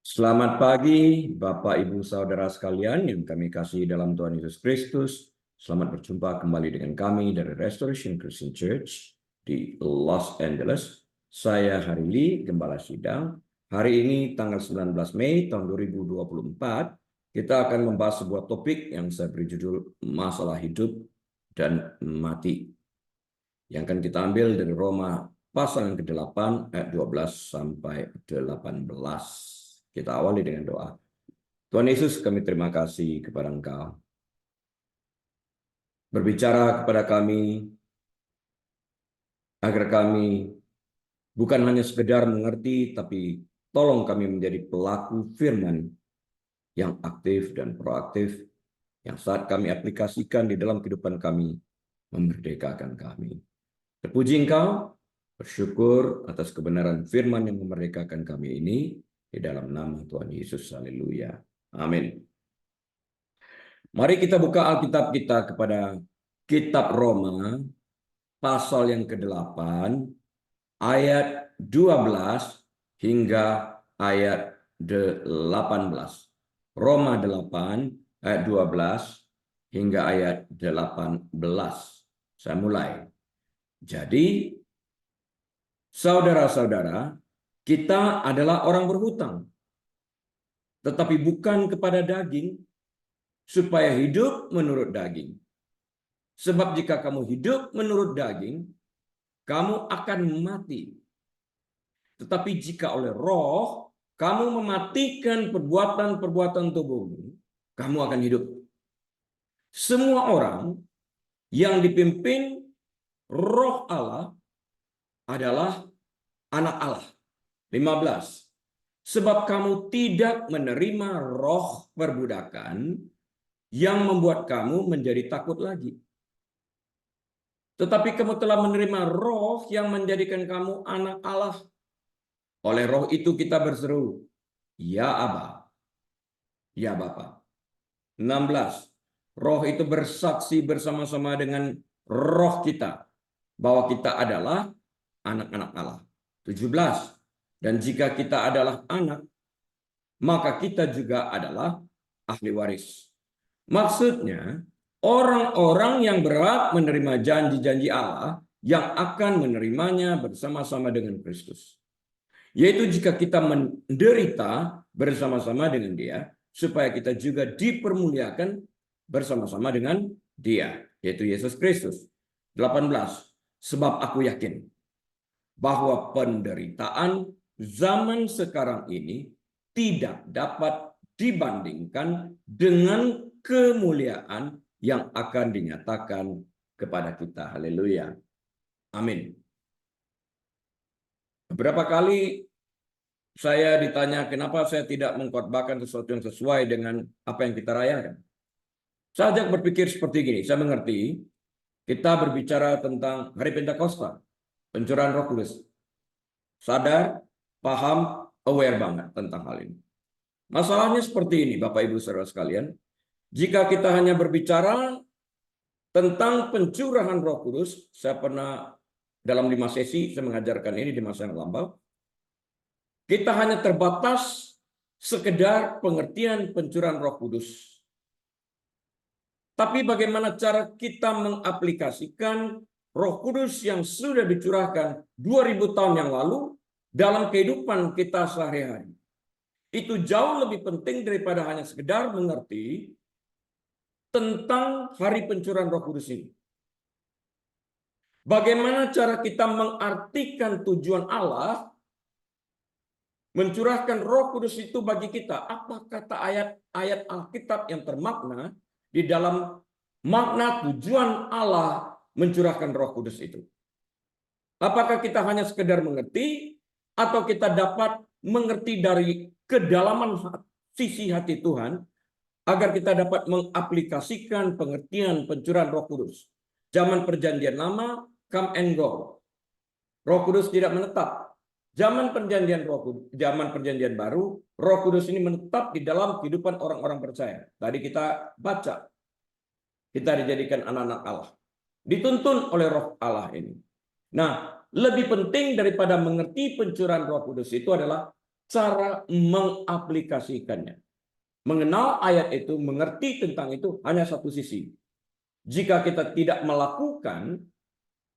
Selamat pagi, Bapak, Ibu, Saudara sekalian yang kami kasih dalam Tuhan Yesus Kristus. Selamat berjumpa kembali dengan kami dari Restoration Christian Church di Los Angeles. Saya Harili, Gembala Sidang. Hari ini tanggal 19 Mei tahun 2024, kita akan membahas sebuah topik yang saya beri judul Masalah Hidup dan Mati. Yang akan kita ambil dari Roma pasal yang ke-8 ayat 12 sampai 18. Kita awali dengan doa. Tuhan Yesus, kami terima kasih kepada Engkau. Berbicara kepada kami, agar kami bukan hanya sekedar mengerti, tapi tolong kami menjadi pelaku firman yang aktif dan proaktif, yang saat kami aplikasikan di dalam kehidupan kami, memerdekakan kami. Terpuji Engkau, bersyukur atas kebenaran firman yang memerdekakan kami ini, di dalam nama Tuhan Yesus. Haleluya. Amin. Mari kita buka Alkitab kita kepada Kitab Roma, pasal yang ke-8, ayat 12 hingga ayat 18. Roma 8, ayat 12 hingga ayat 18. Saya mulai. Jadi, saudara-saudara, kita adalah orang berhutang, tetapi bukan kepada daging, supaya hidup menurut daging. Sebab jika kamu hidup menurut daging, kamu akan mati. Tetapi jika oleh roh, kamu mematikan perbuatan-perbuatan tubuhmu, kamu akan hidup. Semua orang yang dipimpin roh Allah adalah anak Allah. 15. Sebab kamu tidak menerima roh perbudakan yang membuat kamu menjadi takut lagi. Tetapi kamu telah menerima roh yang menjadikan kamu anak Allah. Oleh roh itu kita berseru, ya Aba, ya Bapa. 16. Roh itu bersaksi bersama-sama dengan roh kita bahwa kita adalah anak-anak Allah. 17. Dan jika kita adalah anak, maka kita juga adalah ahli waris. Maksudnya, orang-orang yang berhak menerima janji-janji Allah yang akan menerimanya bersama-sama dengan Kristus. Yaitu jika kita menderita bersama-sama dengan Dia, supaya kita juga dipermuliakan bersama-sama dengan Dia, yaitu Yesus Kristus. 18. Sebab aku yakin bahwa penderitaan zaman sekarang ini tidak dapat dibandingkan dengan kemuliaan yang akan dinyatakan kepada kita. Haleluya. Amin. Beberapa kali saya ditanya kenapa saya tidak mengkhotbahkan sesuatu yang sesuai dengan apa yang kita rayakan. Saya ajak berpikir seperti gini, saya mengerti kita berbicara tentang Hari Pentakosta, pencurahan Roh Kudus. Sadar, paham, aware banget tentang hal ini. Masalahnya seperti ini, Bapak Ibu Saudara sekalian. Jika kita hanya berbicara tentang pencurahan Roh Kudus, saya pernah dalam 5 sesi saya mengajarkan ini di masa yang lampau. Kita hanya terbatas sekedar pengertian pencurahan Roh Kudus. Tapi bagaimana cara kita mengaplikasikan Roh Kudus yang sudah dicurahkan 2000 tahun yang lalu dalam kehidupan kita sehari-hari? Itu jauh lebih penting daripada hanya sekedar mengerti tentang hari pencurahan Roh Kudus ini. Bagaimana cara kita mengartikan tujuan Allah mencurahkan Roh Kudus itu bagi kita? Apa kata ayat-ayat Alkitab yang termakna di dalam makna tujuan Allah mencurahkan Roh Kudus itu? Apakah kita hanya sekedar mengerti atau kita dapat mengerti dari kedalaman sisi hati Tuhan agar kita dapat mengaplikasikan pengertian pencurahan Roh Kudus? Zaman Perjanjian Lama, come and go. Roh Kudus tidak menetap. Zaman Perjanjian Baru, Roh Kudus ini menetap di dalam kehidupan orang-orang percaya. Tadi kita baca, kita dijadikan anak-anak Allah, dituntun oleh Roh Allah ini. Nah, lebih penting daripada mengerti pencurahan Roh Kudus itu adalah cara mengaplikasikannya. Mengenal ayat itu, mengerti tentang itu hanya satu sisi. Jika kita tidak melakukan,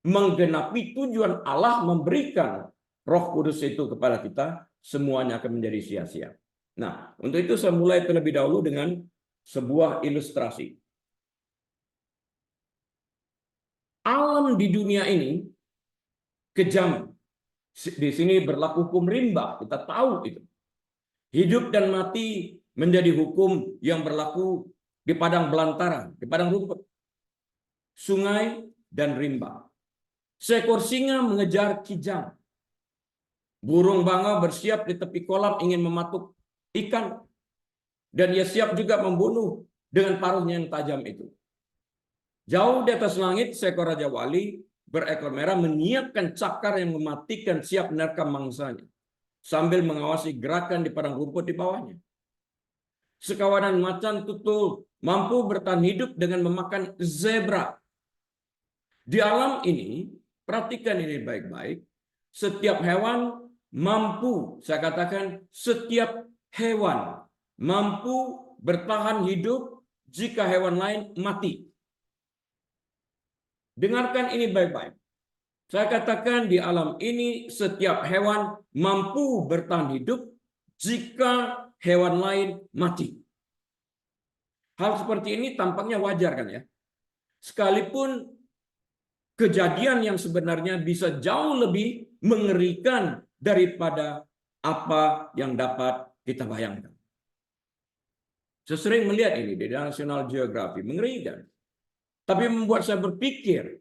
menggenapi tujuan Allah memberikan Roh Kudus itu kepada kita, semuanya akan menjadi sia-sia. Nah, untuk itu saya mulai terlebih dahulu dengan sebuah ilustrasi. Alam di dunia ini kejam. Di sini berlaku hukum rimba, kita tahu itu. Hidup dan mati menjadi hukum yang berlaku di padang belantara, di padang rumput, sungai, dan rimba. Seekor singa mengejar kijang. Burung banga bersiap di tepi kolam ingin mematuk ikan. Dan ia siap juga membunuh dengan paruhnya yang tajam itu. Jauh di atas langit, seekor Raja Wali berekor merah menyiapkan cakar yang mematikan, siap menerkam mangsanya, sambil mengawasi gerakan di padang rumput di bawahnya. Sekawanan macan tutul mampu bertahan hidup dengan memakan zebra. Di alam ini, perhatikan ini baik-baik, setiap hewan mampu, saya katakan setiap hewan mampu bertahan hidup jika hewan lain mati. Dengarkan ini baik-baik. Saya katakan di alam ini setiap hewan mampu bertahan hidup jika hewan lain mati. Hal seperti ini tampaknya wajar kan ya? Sekalipun kejadian yang sebenarnya bisa jauh lebih mengerikan daripada apa yang dapat kita bayangkan. Saya sering melihat ini di National Geographic, mengerikan. Tapi membuat saya berpikir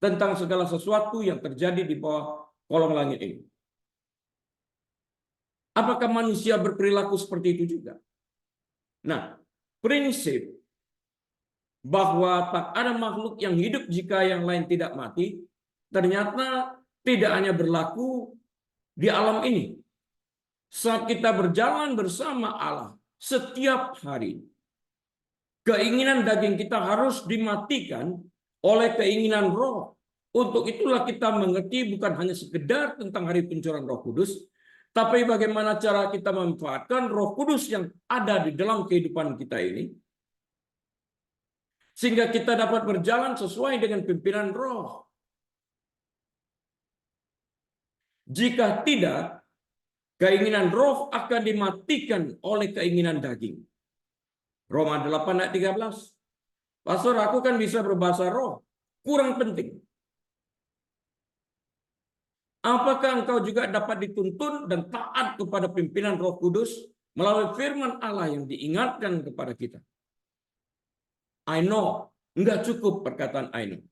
tentang segala sesuatu yang terjadi di bawah kolong langit ini. Apakah manusia berperilaku seperti itu juga? Nah, prinsip bahwa tak ada makhluk yang hidup jika yang lain tidak mati, ternyata tidak hanya berlaku di alam ini. Saat kita berjalan bersama Allah setiap hari, keinginan daging kita harus dimatikan oleh keinginan roh. Untuk itulah kita mengerti bukan hanya sekedar tentang hari pencurahan Roh Kudus, tapi bagaimana cara kita memanfaatkan Roh Kudus yang ada di dalam kehidupan kita ini, sehingga kita dapat berjalan sesuai dengan pimpinan Roh. Jika tidak, keinginan Roh akan dimatikan oleh keinginan daging. Roma 8 ayat 13. Pastor, aku kan bisa berbahasa roh. Kurang penting. Apakah engkau juga dapat dituntun dan taat kepada pimpinan Roh Kudus melalui firman Allah yang diingatkan kepada kita? I know, enggak cukup perkataan I know.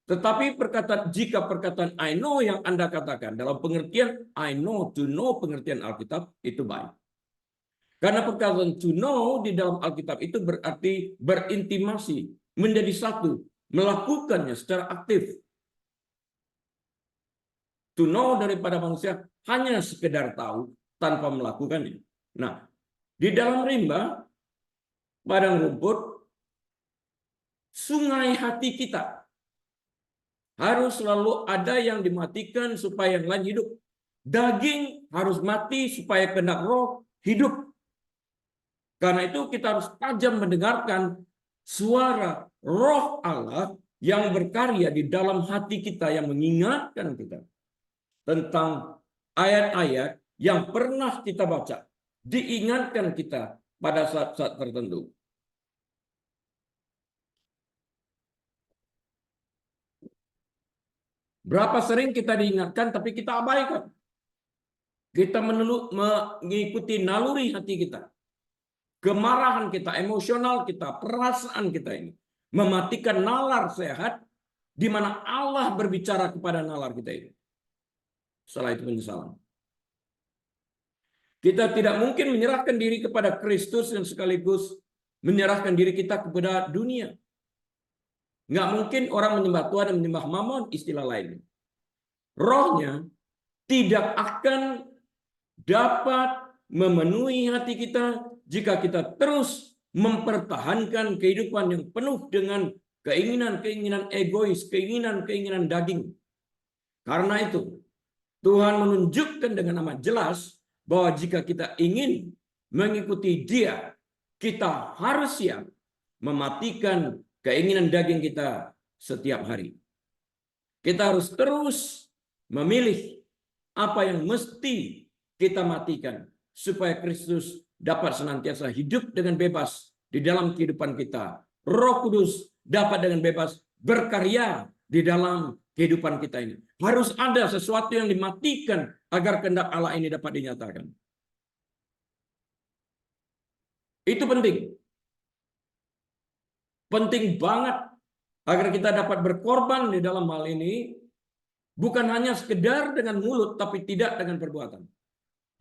Tetapi jika perkataan I know yang Anda katakan dalam pengertian I know, to know, pengertian Alkitab, itu baik. Karena perkataan to know di dalam Alkitab itu berarti berintimasi, menjadi satu, melakukannya secara aktif. To know daripada manusia hanya sekedar tahu tanpa melakukannya. Nah, di dalam rimba, padang rumput, sungai hati kita harus selalu ada yang dimatikan supaya yang lain hidup. Daging harus mati supaya kehendak roh hidup. Karena itu kita harus tajam mendengarkan suara roh Allah yang berkarya di dalam hati kita, yang mengingatkan kita tentang ayat-ayat yang pernah kita baca, diingatkan kita pada saat-saat tertentu. Berapa sering kita diingatkan tapi kita abaikan. Kita mengikuti naluri hati kita. Kemarahan kita, emosional kita, perasaan kita ini mematikan nalar sehat di mana Allah berbicara kepada nalar kita ini. Setelah itu penyesalan. Kita tidak mungkin menyerahkan diri kepada Kristus dan sekaligus menyerahkan diri kita kepada dunia. Nggak mungkin orang menyembah Tuhan dan menyembah Mammon, istilah lainnya. Rohnya tidak akan dapat memenuhi hati kita jika kita terus mempertahankan kehidupan yang penuh dengan keinginan-keinginan egois, keinginan-keinginan daging. Karena itu, Tuhan menunjukkan dengan amat jelas bahwa jika kita ingin mengikuti Dia, kita harus siap mematikan keinginan daging kita setiap hari. Kita harus terus memilih apa yang mesti kita matikan supaya Kristus dapat senantiasa hidup dengan bebas di dalam kehidupan kita. Roh Kudus dapat dengan bebas berkarya di dalam kehidupan kita ini. Harus ada sesuatu yang dimatikan agar kehendak Allah ini dapat dinyatakan. Itu penting. Penting banget agar kita dapat berkorban di dalam hal ini, bukan hanya sekedar dengan mulut, tapi tidak dengan perbuatan.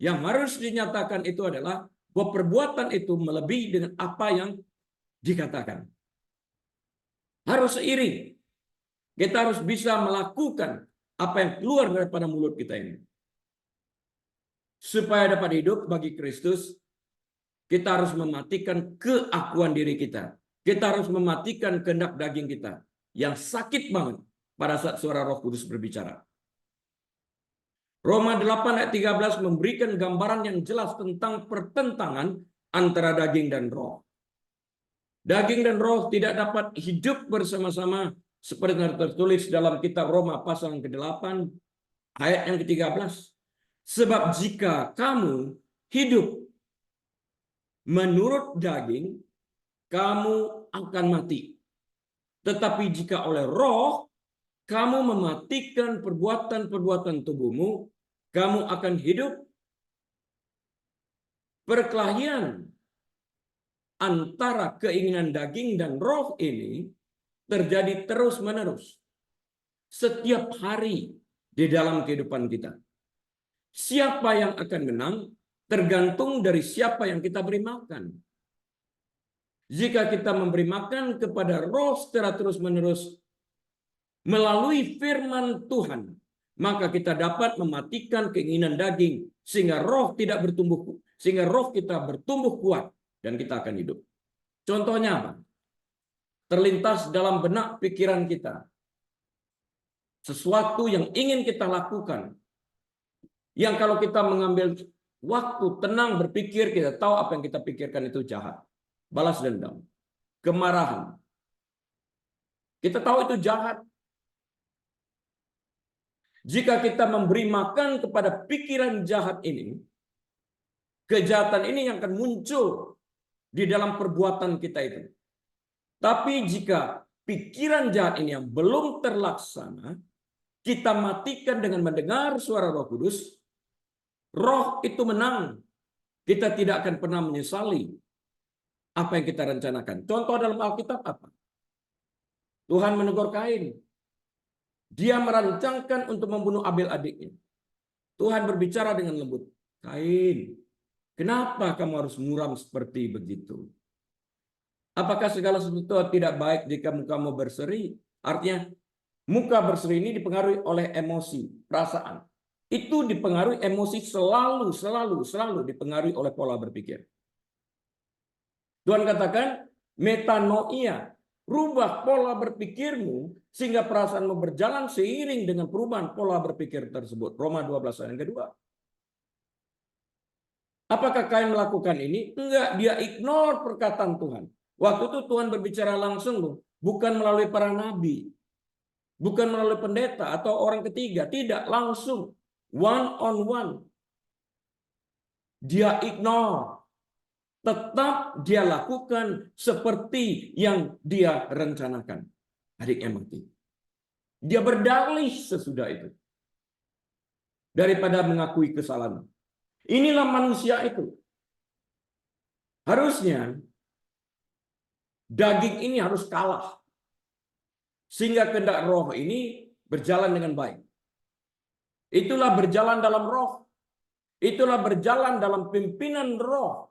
Yang harus dinyatakan itu adalah bahwa perbuatan itu melebihi dengan apa yang dikatakan. Harus seiring. Kita harus bisa melakukan apa yang keluar daripada mulut kita ini. Supaya dapat hidup bagi Kristus, kita harus mematikan keakuan diri kita. Kita harus mematikan kehendak daging kita yang sakit banget pada saat suara Roh Kudus berbicara. Roma 8 ayat 13 memberikan gambaran yang jelas tentang pertentangan antara daging dan roh. Daging dan roh tidak dapat hidup bersama-sama seperti yang tertulis dalam kitab Roma pasal yang ke-8 ayat yang ke-13. Sebab jika kamu hidup menurut daging, kamu akan mati. Tetapi jika oleh roh, kamu mematikan perbuatan-perbuatan tubuhmu, kamu akan hidup. Perkelahian antara keinginan daging dan roh ini terjadi terus-menerus. Setiap hari di dalam kehidupan kita. Siapa yang akan menang tergantung dari siapa yang kita beri makan. Jika kita memberi makan kepada roh secara terus-menerus melalui firman Tuhan, maka kita dapat mematikan keinginan daging sehingga roh tidak bertumbuh, sehingga roh kita bertumbuh kuat dan kita akan hidup. Contohnya apa? Terlintas dalam benak pikiran kita sesuatu yang ingin kita lakukan, yang kalau kita mengambil waktu tenang berpikir, kita tahu apa yang kita pikirkan itu jahat. Balas dendam, kemarahan. Kita tahu itu jahat. Jika kita memberi makan kepada pikiran jahat ini, kejahatan ini yang akan muncul di dalam perbuatan kita itu. Tapi jika pikiran jahat ini yang belum terlaksana, kita matikan dengan mendengar suara Roh Kudus, roh itu menang. Kita tidak akan pernah menyesali apa yang kita rencanakan. Contoh dalam Alkitab apa? Tuhan menegur Kain. Dia merancangkan untuk membunuh Abel adiknya. Tuhan berbicara dengan lembut. Kain, kenapa kamu harus muram seperti begitu? Apakah segala sesuatu tidak baik jika mukamu berseri? Artinya, muka berseri ini dipengaruhi oleh emosi, perasaan. Itu dipengaruhi emosi selalu dipengaruhi oleh pola berpikir. Tuhan katakan, metanoia, rubah pola berpikirmu sehingga perasaanmu berjalan seiring dengan perubahan pola berpikir tersebut. Roma 12 ayat yang kedua. Apakah Kain melakukan ini? Enggak, dia ignore perkataan Tuhan. Waktu itu Tuhan berbicara langsung loh, bukan melalui para nabi, bukan melalui pendeta atau orang ketiga, tidak, langsung one on one. Dia ignore. Tetap dia lakukan seperti yang dia rencanakan. Adiknya mati. Dia berdalih sesudah itu. Daripada mengakui kesalahan. Inilah manusia itu. Harusnya daging ini harus kalah. Sehingga kehendak roh ini berjalan dengan baik. Itulah berjalan dalam roh. Itulah berjalan dalam pimpinan roh.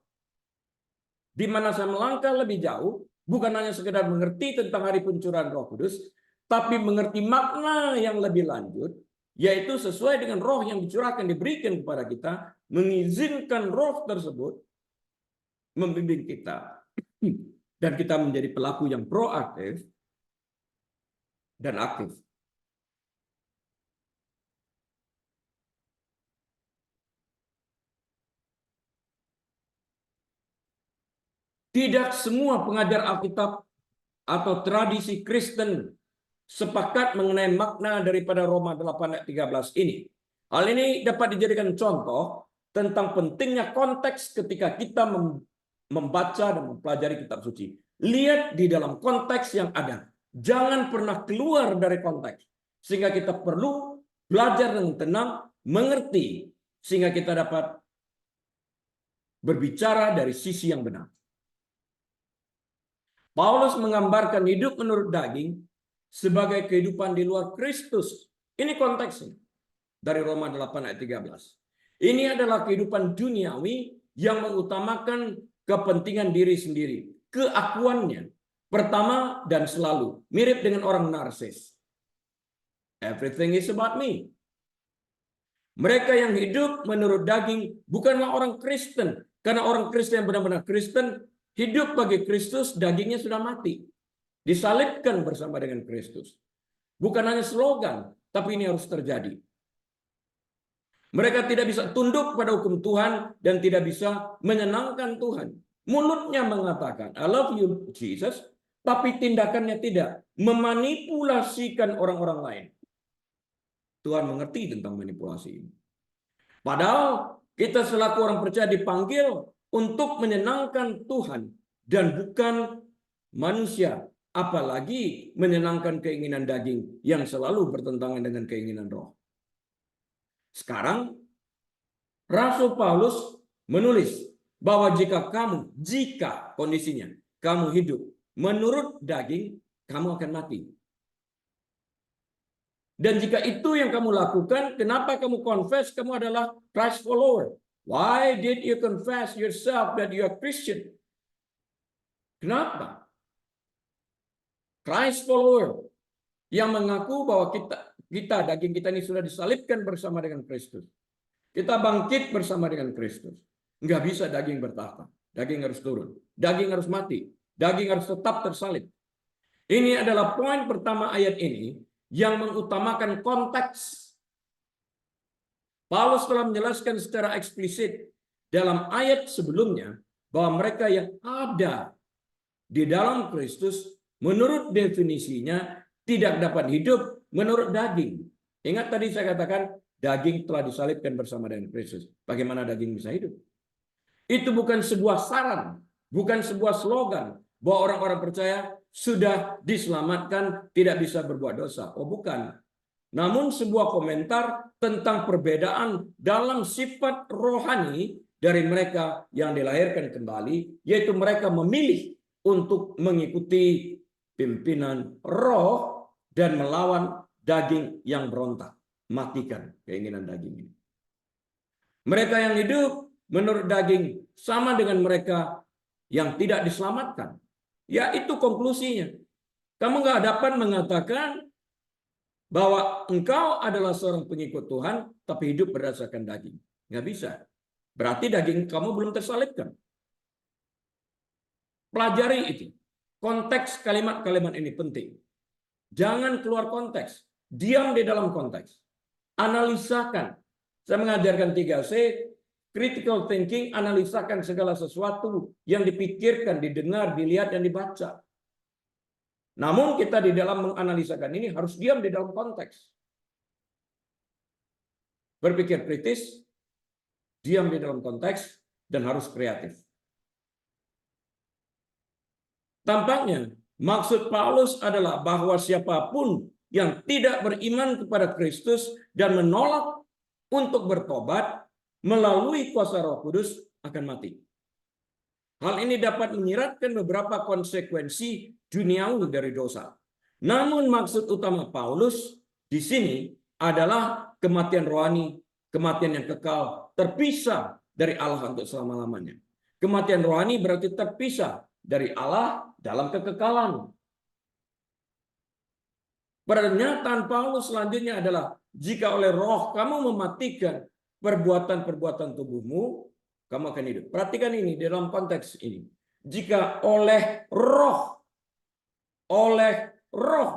Di mana saya melangkah lebih jauh, bukan hanya sekedar mengerti tentang hari pencurahan Roh Kudus, tapi mengerti makna yang lebih lanjut, yaitu sesuai dengan roh yang dicurahkan, diberikan kepada kita, mengizinkan roh tersebut membimbing kita. Dan kita menjadi pelaku yang proaktif dan aktif. Tidak semua pengajar Alkitab atau tradisi Kristen sepakat mengenai makna daripada Roma 8 ayat 13 ini. Hal ini dapat dijadikan contoh tentang pentingnya konteks ketika kita membaca dan mempelajari kitab suci. Lihat di dalam konteks yang ada. Jangan pernah keluar dari konteks. Sehingga kita perlu belajar dengan tenang, mengerti, sehingga kita dapat berbicara dari sisi yang benar. Paulus menggambarkan hidup menurut daging sebagai kehidupan di luar Kristus. Ini konteksnya dari Roma 8 ayat 13. Ini adalah kehidupan duniawi yang mengutamakan kepentingan diri sendiri, keakuannya pertama dan selalu, mirip dengan orang narsis. Everything is about me. Mereka yang hidup menurut daging bukanlah orang Kristen, karena orang Kristen yang benar-benar Kristen hidup bagi Kristus, dagingnya sudah mati. Disalibkan bersama dengan Kristus. Bukan hanya slogan, tapi ini harus terjadi. Mereka tidak bisa tunduk pada hukum Tuhan dan tidak bisa menyenangkan Tuhan. Mulutnya mengatakan, I love you Jesus, tapi tindakannya tidak. Memanipulasikan orang-orang lain. Tuhan mengerti tentang manipulasi ini. Padahal kita selaku orang percaya dipanggil untuk menyenangkan Tuhan dan bukan manusia. Apalagi menyenangkan keinginan daging yang selalu bertentangan dengan keinginan roh. Sekarang, Rasul Paulus menulis bahwa jika kondisinya kamu hidup menurut daging, kamu akan mati. Dan jika itu yang kamu lakukan, kenapa kamu confess kamu adalah Christ follower? Why did you confess yourself that you are Christian? Kenapa? Christ follower yang mengaku bahwa daging kita ini sudah disalibkan bersama dengan Kristus. Kita bangkit bersama dengan Kristus. Enggak bisa daging bertahta. Daging harus turun. Daging harus mati. Daging harus tetap tersalib. Ini adalah poin pertama ayat ini yang mengutamakan konteks. Paulus telah menjelaskan secara eksplisit dalam ayat sebelumnya bahwa mereka yang ada di dalam Kristus menurut definisinya tidak dapat hidup menurut daging. Ingat tadi saya katakan daging telah disalibkan bersama dengan Kristus. Bagaimana daging bisa hidup? Itu bukan sebuah saran, bukan sebuah slogan bahwa orang-orang percaya sudah diselamatkan, tidak bisa berbuat dosa. Oh bukan. Namun sebuah komentar tentang perbedaan dalam sifat rohani dari mereka yang dilahirkan kembali, yaitu mereka memilih untuk mengikuti pimpinan roh dan melawan daging yang berontak. Matikan keinginan daging ini. Mereka yang hidup menurut daging sama dengan mereka yang tidak diselamatkan. Ya itu konklusinya. Kamu nggak dapat mengatakan bahwa engkau adalah seorang pengikut Tuhan, tapi hidup berdasarkan daging. Nggak bisa. Berarti daging kamu belum tersalibkan. Pelajari itu. Konteks kalimat-kalimat ini penting. Jangan keluar konteks. Diam di dalam konteks. Analisakan. Saya mengajarkan 3C, critical thinking, analisakan segala sesuatu yang dipikirkan, didengar, dilihat, dan dibaca. Namun kita di dalam menganalisakan ini harus diam di dalam konteks. Berpikir kritis, diam di dalam konteks, dan harus kreatif. Tampaknya maksud Paulus adalah bahwa siapapun yang tidak beriman kepada Kristus dan menolak untuk bertobat melalui kuasa Roh Kudus akan mati. Hal ini dapat menyiratkan beberapa konsekuensi duniawi dari dosa. Namun maksud utama Paulus di sini adalah kematian rohani, kematian yang kekal, terpisah dari Allah untuk selama-lamanya. Kematian rohani berarti terpisah dari Allah dalam kekekalan. Pernyataan Paulus selanjutnya adalah jika oleh roh kamu mematikan perbuatan-perbuatan tubuhmu, kamu akan hidup. Perhatikan ini dalam konteks ini. Jika oleh roh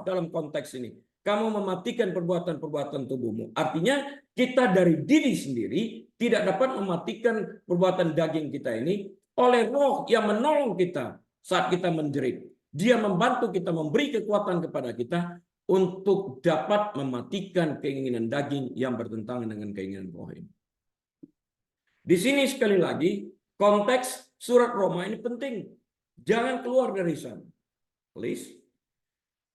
dalam konteks ini, kamu mematikan perbuatan-perbuatan tubuhmu. Artinya kita dari diri sendiri tidak dapat mematikan perbuatan daging kita ini. oleh Roh yang menolong kita saat kita menjerit. Dia membantu kita, memberi kekuatan kepada kita untuk dapat mematikan keinginan daging yang bertentangan dengan keinginan roh ini. Di sini sekali lagi, konteks surat Roma ini penting. Jangan keluar dari sana. Please.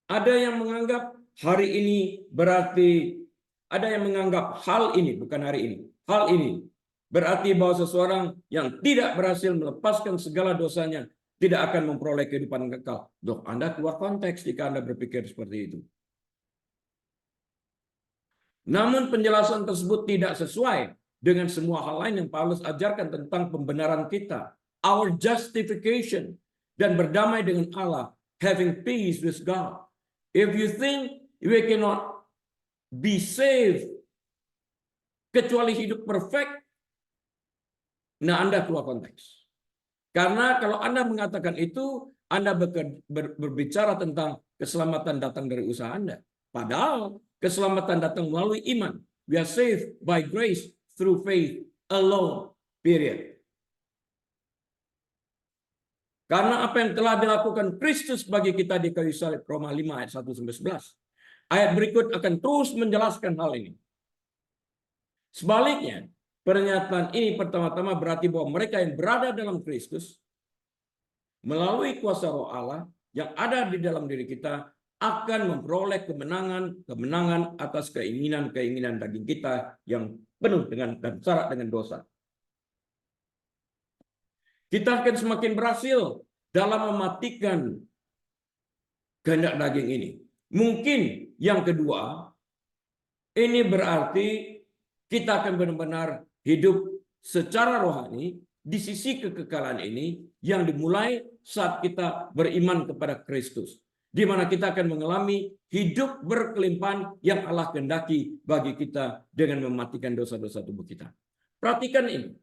Ada yang menganggap hari ini berarti, ada yang menganggap hal ini, bukan hari ini, hal ini berarti bahwa seseorang yang tidak berhasil melepaskan segala dosanya tidak akan memperoleh kehidupan kekal. Dok, Anda keluar konteks jika Anda berpikir seperti itu. Namun penjelasan tersebut tidak sesuai dengan semua hal lain yang Paulus ajarkan tentang pembenaran kita, our justification, dan berdamai dengan Allah, having peace with God. If you think we cannot be saved kecuali hidup perfect, nah Anda keluar konteks. Karena kalau Anda mengatakan itu, Anda berbicara tentang keselamatan datang dari usaha Anda. Padahal keselamatan datang melalui iman. We are saved by grace through faith alone. Period. Karena apa yang telah dilakukan Kristus bagi kita di kayu salib, Roma 5 ayat 1-11. Ayat berikut akan terus menjelaskan hal ini. Sebaliknya, pernyataan ini pertama-tama berarti bahwa mereka yang berada dalam Kristus melalui kuasa Roh Allah yang ada di dalam diri kita akan memperoleh kemenangan atas keinginan daging kita yang penuh dengan dan syarat dengan dosa. Kita akan semakin berhasil dalam mematikan kehendak daging ini. Mungkin yang kedua, ini berarti kita akan benar-benar hidup secara rohani di sisi kekekalan ini yang dimulai saat kita beriman kepada Kristus. Di mana kita akan mengalami hidup berkelimpahan yang Allah kehendaki bagi kita dengan mematikan dosa-dosa tubuh kita. Perhatikan ini.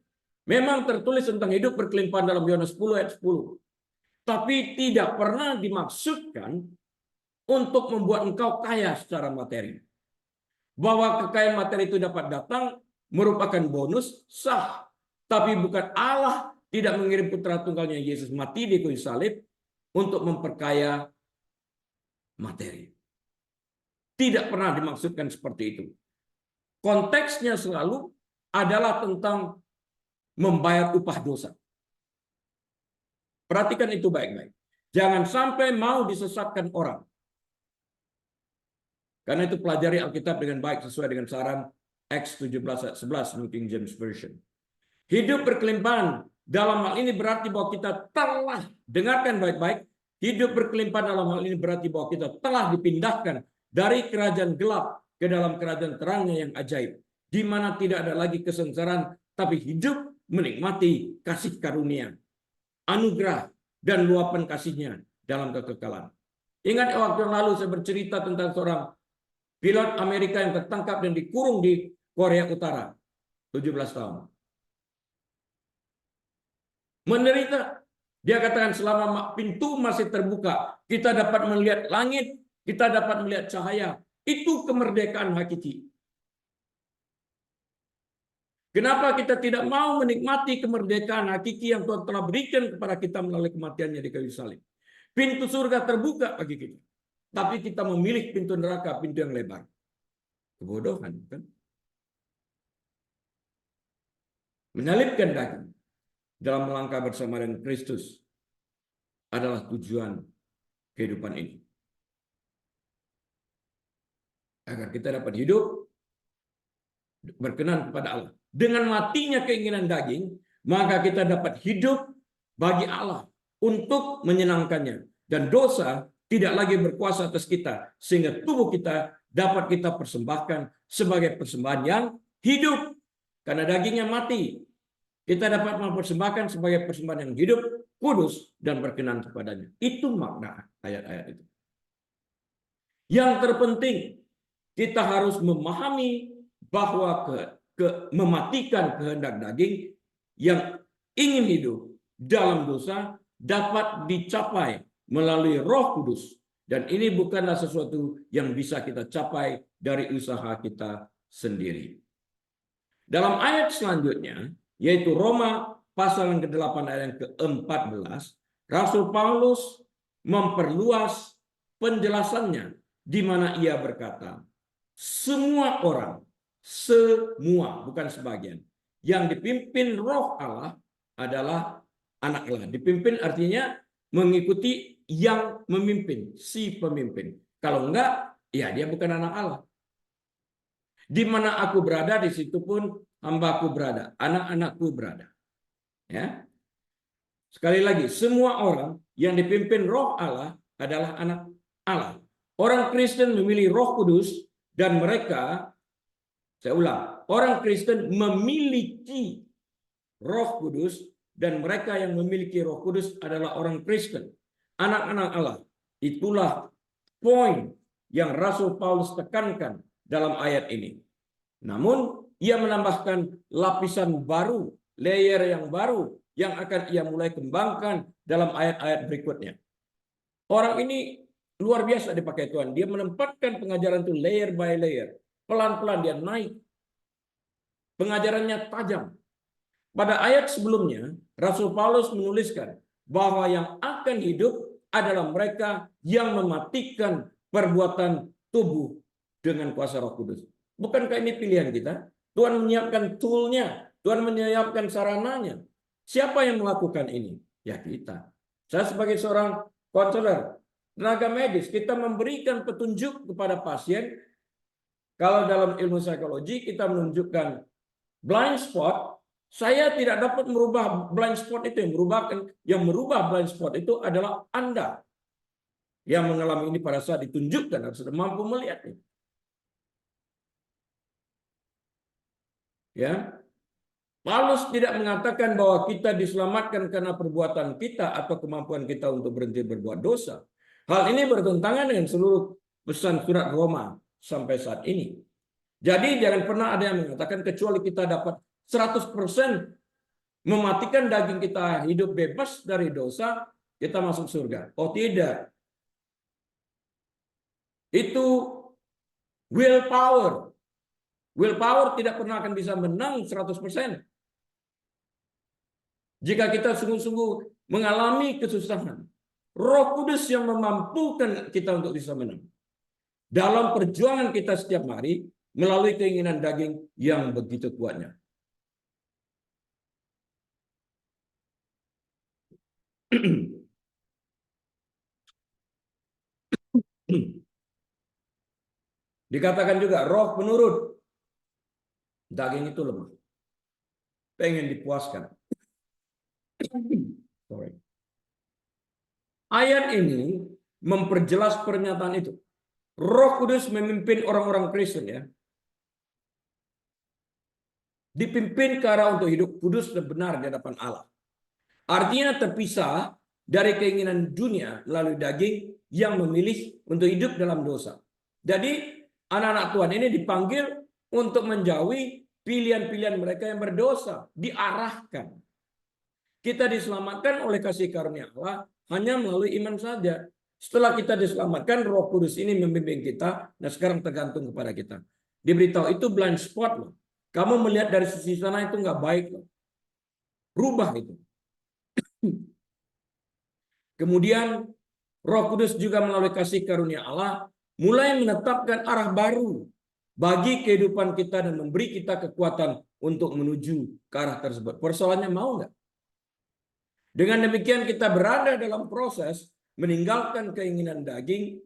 Memang tertulis tentang hidup berkelimpahan dalam Yohanes 10 ayat 10. Tapi tidak pernah dimaksudkan untuk membuat engkau kaya secara materi. Bahwa kekayaan materi itu dapat datang merupakan bonus sah. Tapi bukan Allah tidak mengirim putra tunggalnya Yesus mati di kayu salib untuk memperkaya materi. Tidak pernah dimaksudkan seperti itu. Konteksnya selalu adalah tentang membayar upah dosa. Perhatikan itu baik-baik. Jangan sampai mau disesatkan orang. Karena itu pelajari Alkitab dengan baik sesuai dengan saran Acts 17 ayat 11 New King James Version. Hidup berkelimpahan dalam hal ini berarti bahwa kita telah, dengarkan baik-baik, hidup berkelimpahan dalam hal ini berarti bahwa kita telah dipindahkan dari kerajaan gelap ke dalam kerajaan terangnya yang ajaib, di mana tidak ada lagi kesengsaraan, tapi hidup menikmati kasih karunia, anugerah, dan luapan kasihnya dalam kekekalan. Ingat waktu yang lalu saya bercerita tentang seorang pilot Amerika yang tertangkap dan dikurung di Korea Utara, 17 tahun. Menderita. Dia katakan selama pintu masih terbuka, kita dapat melihat langit, kita dapat melihat cahaya. Itu kemerdekaan hakiki. Kenapa kita tidak mau menikmati kemerdekaan hakiki yang Tuhan telah berikan kepada kita melalui kematiannya di kayu salib? Pintu surga terbuka bagi kita. Tapi kita memilih pintu neraka, pintu yang lebar. Kebodohan, kan? Menyalibkan daging dalam melangkah bersama dengan Kristus adalah tujuan kehidupan ini. Agar kita dapat hidup berkenan kepada Allah. Dengan matinya keinginan daging, maka kita dapat hidup bagi Allah untuk menyenangkannya. Dan dosa tidak lagi berkuasa atas kita, sehingga tubuh kita dapat kita persembahkan sebagai persembahan yang hidup. Karena dagingnya mati, kita dapat mempersembahkan sebagai persembahan yang hidup, kudus, dan berkenan kepadanya. Itu makna ayat-ayat itu. Yang terpenting, kita harus memahami bahwa mematikan kehendak daging yang ingin hidup dalam dosa dapat dicapai melalui Roh Kudus. Dan ini bukanlah sesuatu yang bisa kita capai dari usaha kita sendiri. Dalam ayat selanjutnya, yaitu Roma pasal yang ke-8 ayat yang ke-14, Rasul Paulus memperluas penjelasannya di mana ia berkata, semua orang, semua, bukan sebagian, yang dipimpin Roh Allah adalah anak Allah. Dipimpin artinya mengikuti yang memimpin, si pemimpin. Kalau enggak, ya dia bukan anak Allah. Di mana aku berada, di situ pun hambaku berada, anak-anakku berada. Ya. Sekali lagi, semua orang yang dipimpin Roh Allah adalah anak Allah. Orang Kristen memilih Roh Kudus dan mereka, saya ulang, orang Kristen memiliki Roh Kudus dan mereka yang memiliki Roh Kudus adalah orang Kristen, anak-anak Allah. Itulah poin yang Rasul Paulus tekankan dalam ayat ini. Namun, ia menambahkan lapisan baru, layer yang baru yang akan ia mulai kembangkan dalam ayat-ayat berikutnya. Orang ini luar biasa dipakai Tuhan. Dia menempatkan pengajaran itu layer by layer. Pelan-pelan dia naik. Pengajarannya tajam. Pada ayat sebelumnya, Rasul Paulus menuliskan bahwa yang akan hidup adalah mereka yang mematikan perbuatan tubuh dengan kuasa Roh Kudus. Bukankah ini pilihan kita? Tuhan menyiapkan toolnya, Tuhan menyiapkan sarananya. Siapa yang melakukan ini? Ya kita. Saya sebagai seorang konselor, tenaga medis, kita memberikan petunjuk kepada pasien. Kalau dalam ilmu psikologi kita menunjukkan blind spot, saya tidak dapat merubah blind spot itu. Yang merubah blind spot itu adalah Anda yang mengalami ini pada saat ditunjukkan dan sudah mampu melihatnya. Ya, Paulus tidak mengatakan bahwa kita diselamatkan karena perbuatan kita atau kemampuan kita untuk berhenti berbuat dosa. Hal ini bertentangan dengan seluruh pesan surat Roma sampai saat ini. Jadi jangan pernah ada yang mengatakan kecuali kita dapat 100% mematikan daging kita hidup bebas dari dosa, kita masuk surga. Oh tidak. Itu willpower. Willpower tidak pernah akan bisa menang 100%. Jika kita sungguh-sungguh mengalami kesusahan, Roh Kudus yang memampukan kita untuk bisa menang. Dalam perjuangan kita setiap hari, melalui keinginan daging yang begitu kuatnya. Dikatakan juga roh penurut. Daging itu lemah. Pengen dipuaskan. Sorry. Ayat ini memperjelas pernyataan itu. Roh Kudus memimpin orang-orang Kristen ya. Dipimpin ke arah untuk hidup kudus dan benar di hadapan Allah. Artinya terpisah dari keinginan dunia melalui daging yang memilih untuk hidup dalam dosa. Jadi anak-anak Tuhan ini dipanggil untuk menjauhi pilihan-pilihan mereka yang berdosa. Diarahkan. Kita diselamatkan oleh kasih karunia Allah hanya melalui iman saja. Setelah kita diselamatkan, Roh Kudus ini membimbing kita. Nah sekarang tergantung kepada kita. Diberitahu itu blind spot loh. Kamu melihat dari sisi sana itu nggak baik loh. Rubah itu. Kemudian Roh Kudus juga melalui kasih karunia Allah mulai menetapkan arah baru bagi kehidupan kita dan memberi kita kekuatan untuk menuju ke arah tersebut. Persoalannya mau nggak? Dengan demikian kita berada dalam proses meninggalkan keinginan daging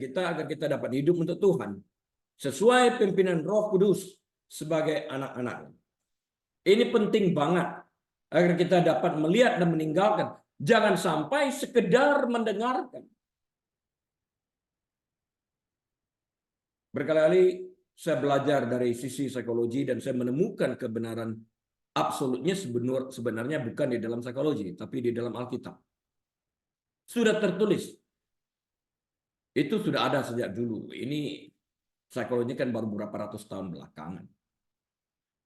kita agar kita dapat hidup untuk Tuhan sesuai pimpinan Roh Kudus sebagai anak-anak. Ini penting banget agar kita dapat melihat dan meninggalkan. Jangan sampai sekedar mendengarkan. Berkali-kali saya belajar dari sisi psikologi dan saya menemukan kebenaran absolutnya sebenarnya bukan di dalam psikologi, tapi di dalam Alkitab. Sudah tertulis. Itu sudah ada sejak dulu. Ini psikologi kan baru beberapa ratus tahun belakangan.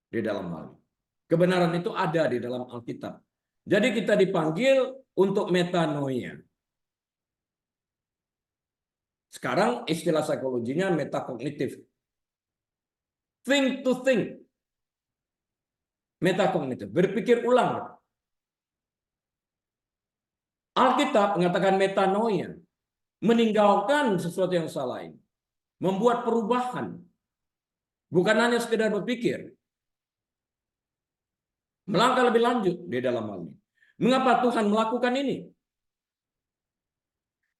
Di dalam hal ini. Kebenaran itu ada di dalam Alkitab. Jadi kita dipanggil untuk metanoia. Sekarang istilah psikologinya metakognitif. Think to think. Metakognitif, berpikir ulang. Alkitab mengatakan metanoia, meninggalkan sesuatu yang salah ini, membuat perubahan, bukan hanya sekedar berpikir, melangkah lebih lanjut di dalam hal ini. Mengapa Tuhan melakukan ini?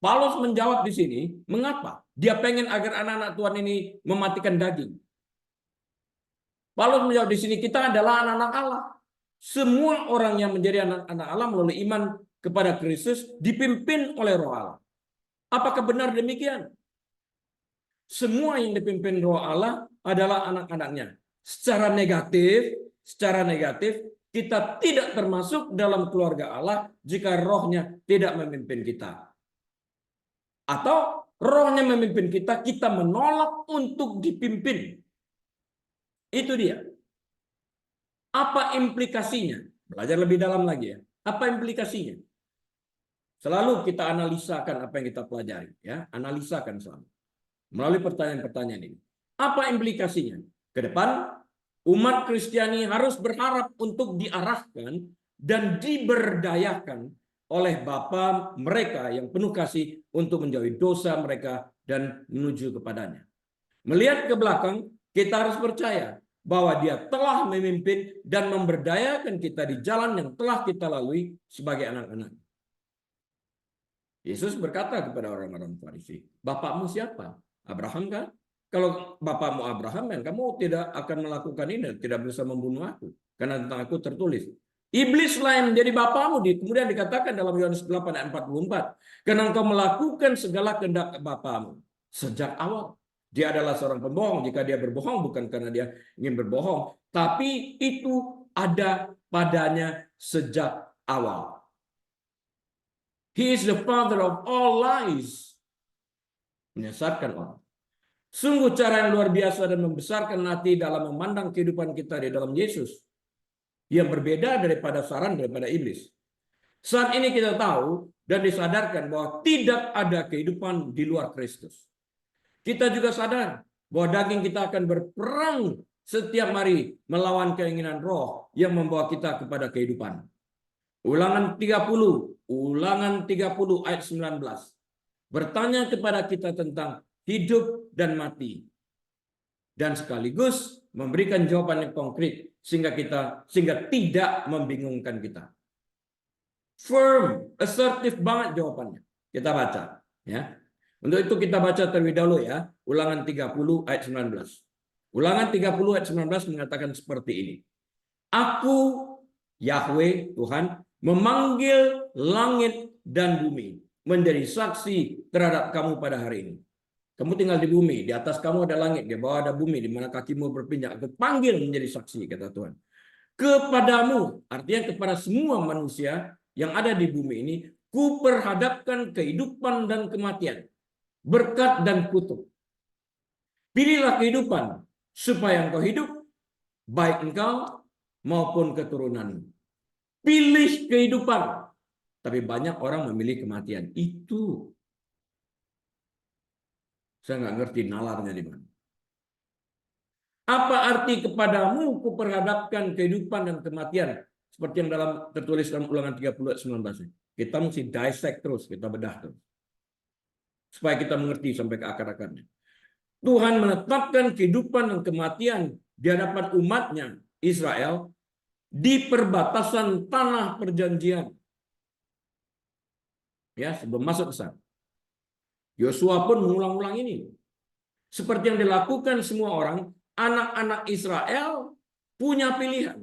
Paulus menjawab di sini, mengapa? Dia pengen agar anak-anak Tuhan ini mematikan daging. Paulus menjawab di sini, kita adalah anak-anak Allah. Semua orang yang menjadi anak-anak Allah melalui iman kepada Kristus dipimpin oleh Roh Allah. Apakah benar demikian? Semua yang dipimpin Roh Allah adalah anak-anaknya. Secara negatif, kita tidak termasuk dalam keluarga Allah jika rohnya tidak memimpin kita. Atau rohnya memimpin kita, kita menolak untuk dipimpin. Itu dia. Apa implikasinya? Belajar lebih dalam lagi ya. Apa implikasinya? Selalu kita analisakan apa yang kita pelajari. Ya, analisakan selalu. Melalui pertanyaan-pertanyaan ini. Apa implikasinya? Ke depan, umat Kristiani harus berharap untuk diarahkan dan diberdayakan oleh Bapa mereka yang penuh kasih untuk menjauhi dosa mereka dan menuju kepadanya. Melihat ke belakang, kita harus percaya bahwa Dia telah memimpin dan memberdayakan kita di jalan yang telah kita lalui sebagai anak-anak. Yesus berkata kepada orang-orang Farisi, "Bapakmu siapa? Abraham kan? Kalau bapakmu Abraham, kan kamu tidak akan melakukan ini, tidak bisa membunuh aku. Karena tentang aku tertulis. Iblislah yang menjadi bapakmu." Kemudian dikatakan dalam Yohanes 8 ayat 44, "Karena engkau melakukan segala kehendak bapakmu sejak awal." Dia adalah seorang pembohong. Jika dia berbohong, bukan karena dia ingin berbohong, tapi itu ada padanya sejak awal. He is the father of all lies. Menyesatkan orang. Sungguh cara yang luar biasa dan membesarkan hati dalam memandang kehidupan kita di dalam Yesus. Yang berbeda daripada saran daripada iblis. Saat ini kita tahu dan disadarkan bahwa tidak ada kehidupan di luar Kristus. Kita juga sadar bahwa daging kita akan berperang setiap hari melawan keinginan roh yang membawa kita kepada kehidupan. Ulangan 30 ayat 19. Bertanya kepada kita tentang hidup dan mati. Dan sekaligus memberikan jawaban yang konkret sehingga tidak membingungkan kita. Firm, assertif banget jawabannya. Kita baca, ya. Untuk itu kita baca terlebih dahulu ya, Ulangan 30 ayat 19. Ulangan 30 ayat 19 mengatakan seperti ini. Aku, Yahweh, Tuhan, memanggil langit dan bumi menjadi saksi terhadap kamu pada hari ini. Kamu tinggal di bumi, di atas kamu ada langit, di bawah ada bumi, di mana kakimu berpijak. Aku panggil menjadi saksi, kata Tuhan. Kepadamu, artinya kepada semua manusia yang ada di bumi ini, ku perhadapkan kehidupan dan kematian, berkat dan kutuk. Pilihlah kehidupan, supaya engkau hidup, baik engkau maupun keturunanmu. Pilih kehidupan. Tapi banyak orang memilih kematian. Itu. Saya nggak ngerti nalarnya di mana. Apa arti kepadamu ku perhadapkan kehidupan dan kematian? Seperti yang tertulis dalam Ulangan 30 ayat 19. Kita mesti dissect terus, kita bedah terus. Supaya kita mengerti sampai ke akar-akarnya. Tuhan menetapkan kehidupan dan kematian di hadapan umatnya Israel di perbatasan tanah perjanjian. Ya, sebelum masuk ke sana. Yosua pun mengulang-ulang ini. Seperti yang dilakukan semua orang, anak-anak Israel punya pilihan.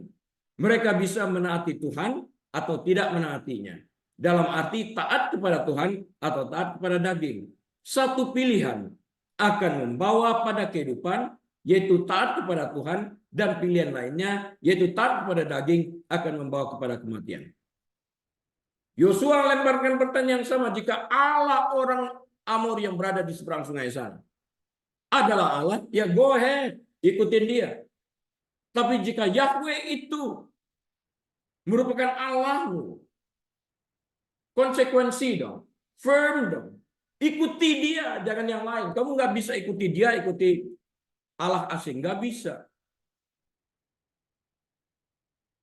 Mereka bisa menaati Tuhan atau tidak menaatinya. Dalam arti taat kepada Tuhan atau taat kepada daging. Satu pilihan akan membawa pada kehidupan, yaitu taat kepada Tuhan, dan pilihan lainnya, yaitu taat kepada daging, akan membawa kepada kematian. Yosua lemparkan pertanyaan yang sama, jika Allah orang Amor yang berada di seberang sungai sana adalah Allah, ya go ahead, ikutin dia. Tapi jika Yahweh itu merupakan Allahmu, konsekuensi dong, firm dong, ikuti dia, jangan yang lain. Kamu nggak bisa ikuti dia, ikuti Allah asing, nggak bisa.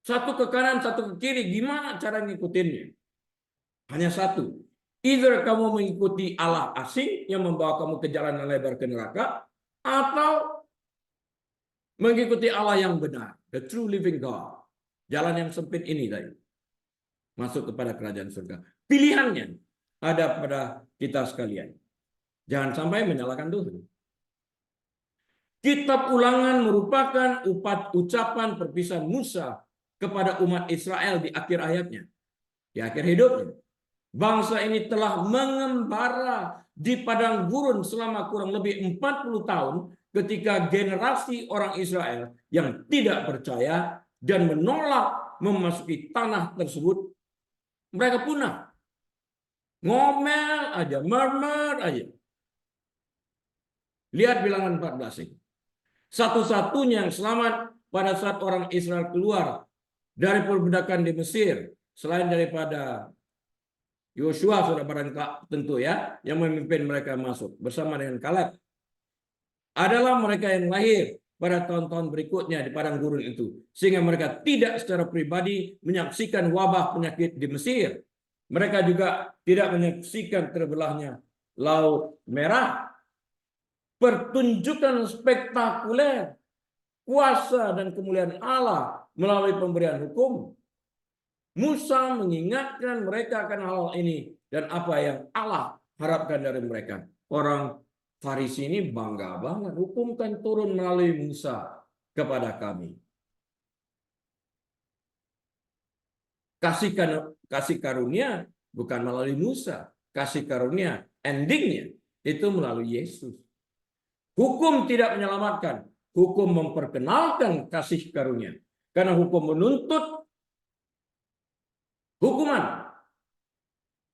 Satu ke kanan, satu ke kiri. Gimana cara ngikutinnya? Hanya satu. Either kamu mengikuti Allah asing yang membawa kamu ke jalan yang lebar ke neraka, atau mengikuti Allah yang benar, the true living God. Jalan yang sempit ini tadi, masuk kepada kerajaan surga. Pilihannya ada pada kita sekalian. Jangan sampai menyalahkan Tuhan. Kitab Ulangan merupakan ucapan perpisahan Musa kepada umat Israel di akhir hayatnya, di akhir hidupnya. Bangsa ini telah mengembara di padang gurun selama kurang lebih 40 tahun ketika generasi orang Israel yang tidak percaya dan menolak memasuki tanah tersebut, mereka punah. Ngomel aja, murmur aja. Lihat bilangan 14 ini. Satu-satunya yang selamat pada saat orang Israel keluar dari perbudakan di Mesir, selain daripada Yosua, sudah barang tentu ya, yang memimpin mereka masuk bersama dengan Kaleb, adalah mereka yang lahir pada tahun-tahun berikutnya di padang gurun itu, sehingga mereka tidak secara pribadi menyaksikan wabah penyakit di Mesir. Mereka juga tidak menyaksikan terbelahnya Laut Merah. Pertunjukan spektakuler kuasa dan kemuliaan Allah melalui pemberian hukum. Musa mengingatkan mereka akan hal ini dan apa yang Allah harapkan dari mereka. Orang Farisi ini bangga banget, hukum kan turun melalui Musa kepada kami. Kasih karunia bukan melalui Musa, kasih karunia endingnya itu melalui Yesus. Hukum tidak menyelamatkan, hukum memperkenalkan kasih karunia. Karena hukum menuntut hukuman,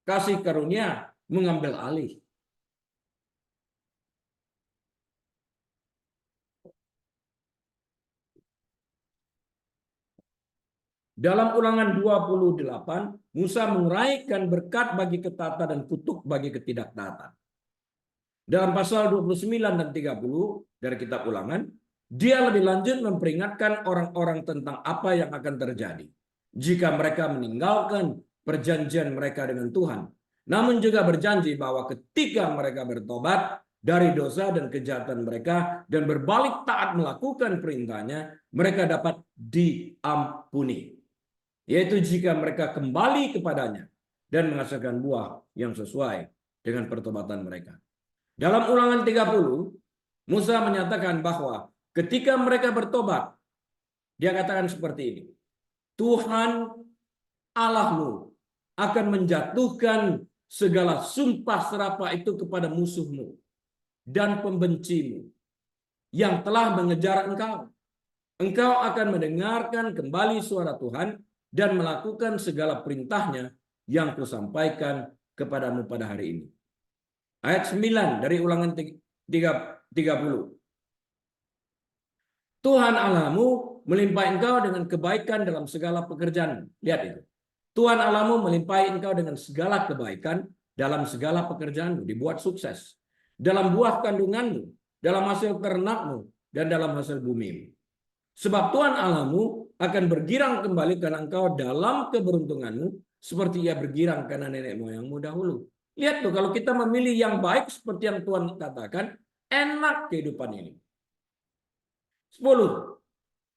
kasih karunia mengambil alih. Dalam Ulangan 28, Musa menguraikan berkat bagi ketata dan kutuk bagi ketidaktaatan. Dalam pasal 29 dan 30 dari kitab Ulangan, dia lebih lanjut memperingatkan orang-orang tentang apa yang akan terjadi jika mereka meninggalkan perjanjian mereka dengan Tuhan. Namun juga berjanji bahwa ketika mereka bertobat dari dosa dan kejahatan mereka dan berbalik taat melakukan perintahnya, mereka dapat diampuni. Yaitu jika mereka kembali kepadanya dan menghasilkan buah yang sesuai dengan pertobatan mereka. Dalam Ulangan 30, Musa menyatakan bahwa ketika mereka bertobat, dia katakan seperti ini. Tuhan Allahmu akan menjatuhkan segala sumpah serapah itu kepada musuhmu dan pembencimu yang telah mengejar engkau. Engkau akan mendengarkan kembali suara Tuhan dan melakukan segala perintahnya yang kusampaikan kepadamu pada hari ini. Ayat 9 dari Ulangan 30. Tuhan Allahmu melimpahi engkau dengan kebaikan dalam segala pekerjaan. Lihat itu. Tuhan Allahmu melimpahi engkau dengan segala kebaikan dalam segala pekerjaanmu. Dibuat sukses. Dalam buah kandunganmu, dalam hasil ternakmu, dan dalam hasil bumimu. Sebab Tuhan Allahmu akan bergirang kembali karena engkau dalam keberuntunganmu seperti ia bergirang karena nenek moyangmu dahulu. Lihat tuh, kalau kita memilih yang baik seperti yang Tuhan katakan, enak kehidupan ini. 10.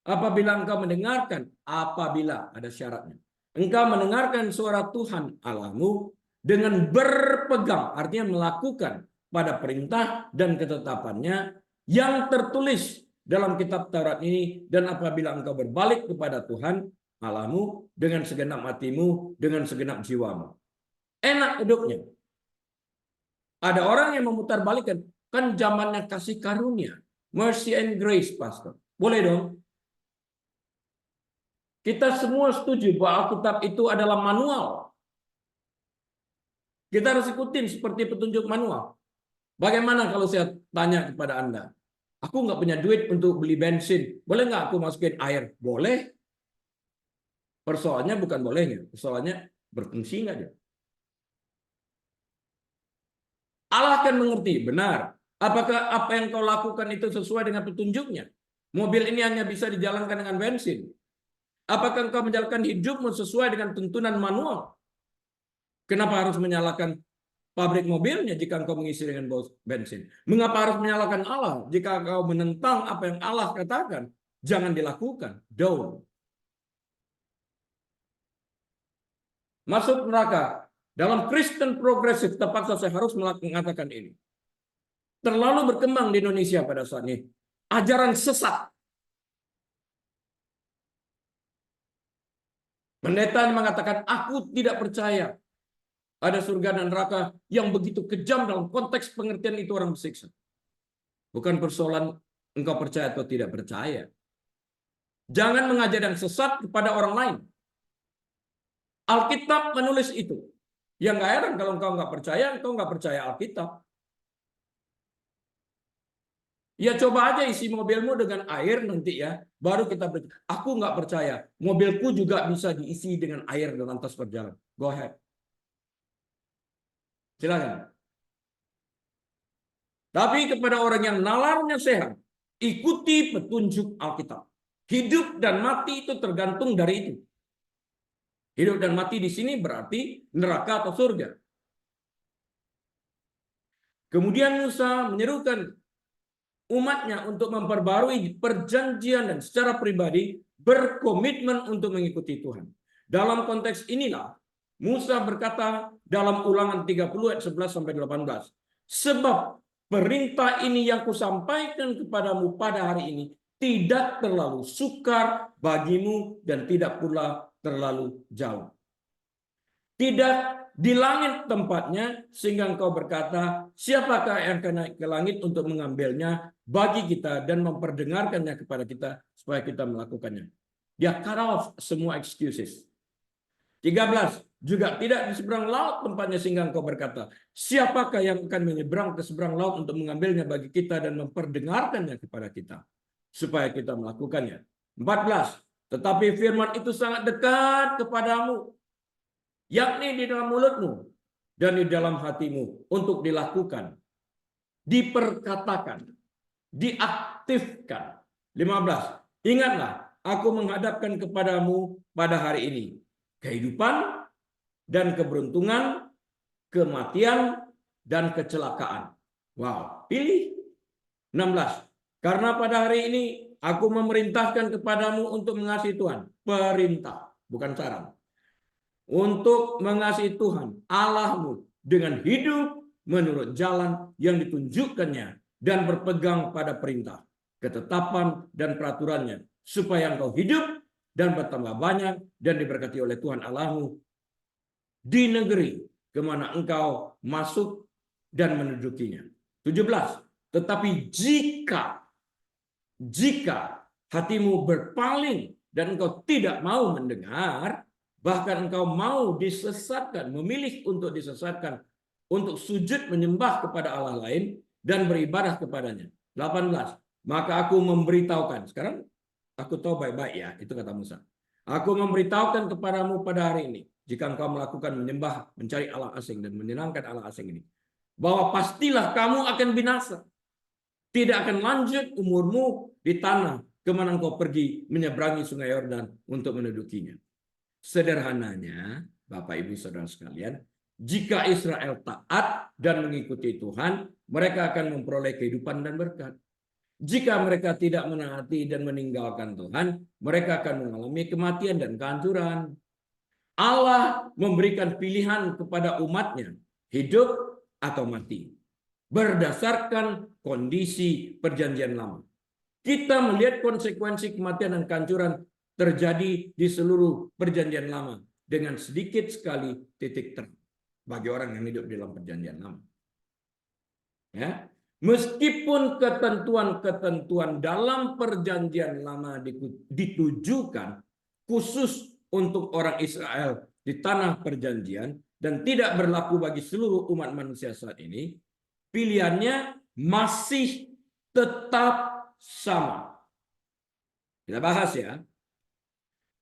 Apabila engkau mendengarkan, apabila ada syaratnya, engkau mendengarkan suara Tuhan Allahmu dengan berpegang, artinya melakukan pada perintah dan ketetapannya yang tertulis dalam kitab Taurat ini, dan apabila engkau berbalik kepada Tuhan Allahmu dengan segenap hatimu, dengan segenap jiwamu. Enak hidupnya. Ada orang yang memutarbalikkan, kan zamannya kasih karunia, mercy and grace, pastor. Boleh dong. Kita semua setuju bahwa Alkitab itu adalah manual. Kita harus ikutin seperti petunjuk manual. Bagaimana kalau saya tanya kepada Anda, aku nggak punya duit untuk beli bensin, boleh nggak aku masukin air? Boleh. Persoalannya bukan bolehnya, persoalannya berfungsi nggak dia? Allah akan mengerti, benar. Apakah apa yang kau lakukan itu sesuai dengan petunjuknya? Mobil ini hanya bisa dijalankan dengan bensin. Apakah engkau menjalankan hidupmu sesuai dengan tuntunan manual? Kenapa harus menyalakan pabrik mobilnya jika engkau mengisi dengan bensin? Mengapa harus menyalahkan Allah jika engkau menentang apa yang Allah katakan? Jangan dilakukan. Don't. Masuk neraka. Dalam Kristen progresif, terpaksa saya harus mengatakan ini. Terlalu berkembang di Indonesia pada saat ini. Ajaran sesat. Pendeta mengatakan, aku tidak percaya ada surga dan neraka yang begitu kejam dalam konteks pengertian itu orang bersiksa. Bukan persoalan engkau percaya atau tidak percaya. Jangan mengajar yang sesat kepada orang lain. Alkitab menulis itu. Yang nggak heran kalau engkau nggak percaya Alkitab. Ya coba aja isi mobilmu dengan air nanti ya, baru kita percaya. Aku nggak percaya, mobilku juga bisa diisi dengan air dan lantas berjalan. Go ahead. Silakan. Tapi kepada orang yang nalarnya sehat, ikuti petunjuk Alkitab. Hidup dan mati itu tergantung dari itu. Hidup dan mati di sini berarti neraka atau surga. Kemudian Musa menyerukan umatnya untuk memperbarui perjanjian dan secara pribadi berkomitmen untuk mengikuti Tuhan. Dalam konteks inilah Musa berkata dalam Ulangan 30 ayat 11 sampai 18, sebab perintah ini yang kusampaikan kepadamu pada hari ini tidak terlalu sukar bagimu dan tidak pula terlalu jauh. Tidak di langit tempatnya, sehingga engkau berkata, siapakah yang akan naik ke langit untuk mengambilnya bagi kita dan memperdengarkannya kepada kita, supaya kita melakukannya. Dia cut off semua excuses. 13, juga tidak di seberang laut tempatnya, sehingga engkau berkata, siapakah yang akan menyeberang ke seberang laut untuk mengambilnya bagi kita dan memperdengarkannya kepada kita, supaya kita melakukannya. 14, tetapi firman itu sangat dekat kepadamu, yakni di dalam mulutmu dan di dalam hatimu, untuk dilakukan, diperkatakan, diaktifkan. 15. Ingatlah, aku menghadapkan kepadamu pada hari ini kehidupan dan keberuntungan, kematian dan kecelakaan. Wow, pilih. 16. Karena pada hari ini aku memerintahkan kepadamu untuk mengasihi Tuhan. Perintah, bukan saran. Untuk mengasihi Tuhan Allahmu dengan hidup menurut jalan yang ditunjukkannya dan berpegang pada perintah, ketetapan dan peraturannya, supaya engkau hidup dan bertambah banyak dan diberkati oleh Tuhan Allahmu di negeri kemana engkau masuk dan mendudukinya. 17. Tetapi jika hatimu berpaling dan engkau tidak mau mendengar, bahkan engkau mau disesatkan, memilih untuk disesatkan, untuk sujud menyembah kepada Allah lain dan beribadah kepadanya. 18. Maka aku memberitahukan. Sekarang aku tahu baik-baik ya, itu kata Musa. Aku memberitahukan kepadamu pada hari ini, jika engkau melakukan menyembah, mencari Allah asing dan menyenangkan Allah asing ini, bahwa pastilah kamu akan binasa. Tidak akan lanjut umurmu di tanah kemana engkau pergi menyeberangi sungai Yordan untuk mendudukinya. Sederhananya, Bapak Ibu Saudara sekalian, jika Israel taat dan mengikuti Tuhan, mereka akan memperoleh kehidupan dan berkat. Jika mereka tidak menaati dan meninggalkan Tuhan, mereka akan mengalami kematian dan kehancuran. Allah memberikan pilihan kepada umatnya, hidup atau mati, berdasarkan kondisi perjanjian lama. Kita melihat konsekuensi kematian dan kehancuran terjadi di seluruh perjanjian lama dengan sedikit sekali titik terang bagi orang yang hidup di dalam perjanjian lama. Ya, meskipun ketentuan-ketentuan dalam perjanjian lama ditujukan khusus untuk orang Israel di tanah perjanjian dan tidak berlaku bagi seluruh umat manusia saat ini, pilihannya masih tetap sama. Kita bahas ya.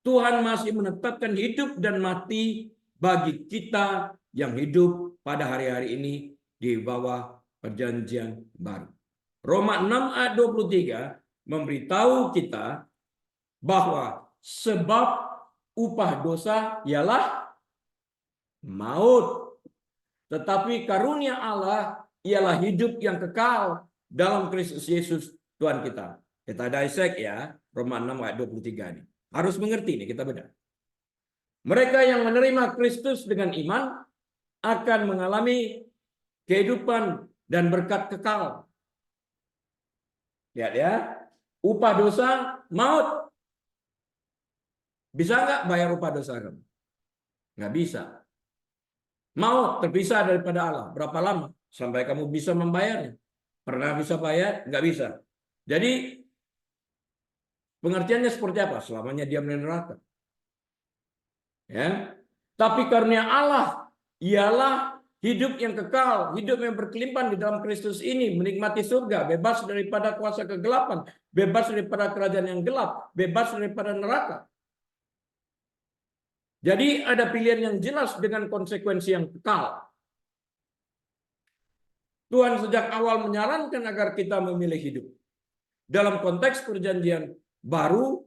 Tuhan masih menetapkan hidup dan mati bagi kita yang hidup pada hari-hari ini di bawah perjanjian baru. Roma 6 ayat 23 memberitahu kita bahwa Sebab upah dosa ialah maut. Tetapi karunia Allah ialah hidup yang kekal dalam Kristus Yesus Tuhan kita. Kita dissect ya, Roma 6 ayat 23 ini. Harus mengerti nih, kita benar. Mereka yang menerima Kristus dengan iman akan mengalami kehidupan dan berkat kekal. Lihat ya, upah dosa maut. Bisa nggak bayar upah dosa kamu? Nggak bisa. Maut terpisah daripada Allah. Berapa lama sampai kamu bisa membayarnya? Pernah bisa bayar? Nggak bisa. Jadi pengertiannya seperti apa? Selamanya diam di neraka. Ya. Tapi karunia Allah ialah hidup yang kekal, hidup yang berkelimpahan di dalam Kristus ini, menikmati surga, bebas daripada kuasa kegelapan, bebas daripada kerajaan yang gelap, bebas daripada neraka. Jadi ada pilihan yang jelas dengan konsekuensi yang kekal. Tuhan sejak awal menyarankan agar kita memilih hidup. Dalam konteks perjanjian baru,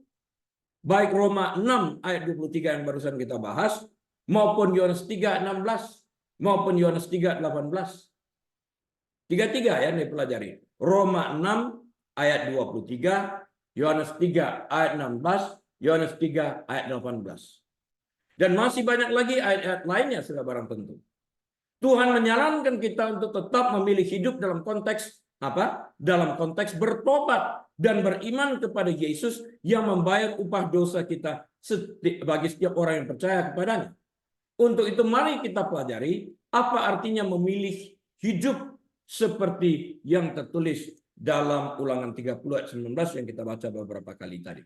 baik Roma 6 ayat 23 yang barusan kita bahas, maupun Yohanes 3:16, maupun Yohanes 3:18. Tiga-tiga ya dipelajari. Roma 6 ayat 23, Yohanes 3 ayat 16, Yohanes 3 ayat 18. Dan masih banyak lagi ayat-ayat lainnya sudah barang tentu. Tuhan menyarankan kita untuk tetap memilih hidup dalam konteks apa? Dalam konteks bertobat dan beriman kepada Yesus yang membayar upah dosa kita bagi setiap orang yang percaya kepadanya. Untuk itu mari kita pelajari apa artinya memilih hidup seperti yang tertulis dalam Ulangan 30 ayat 19 yang kita baca beberapa kali tadi.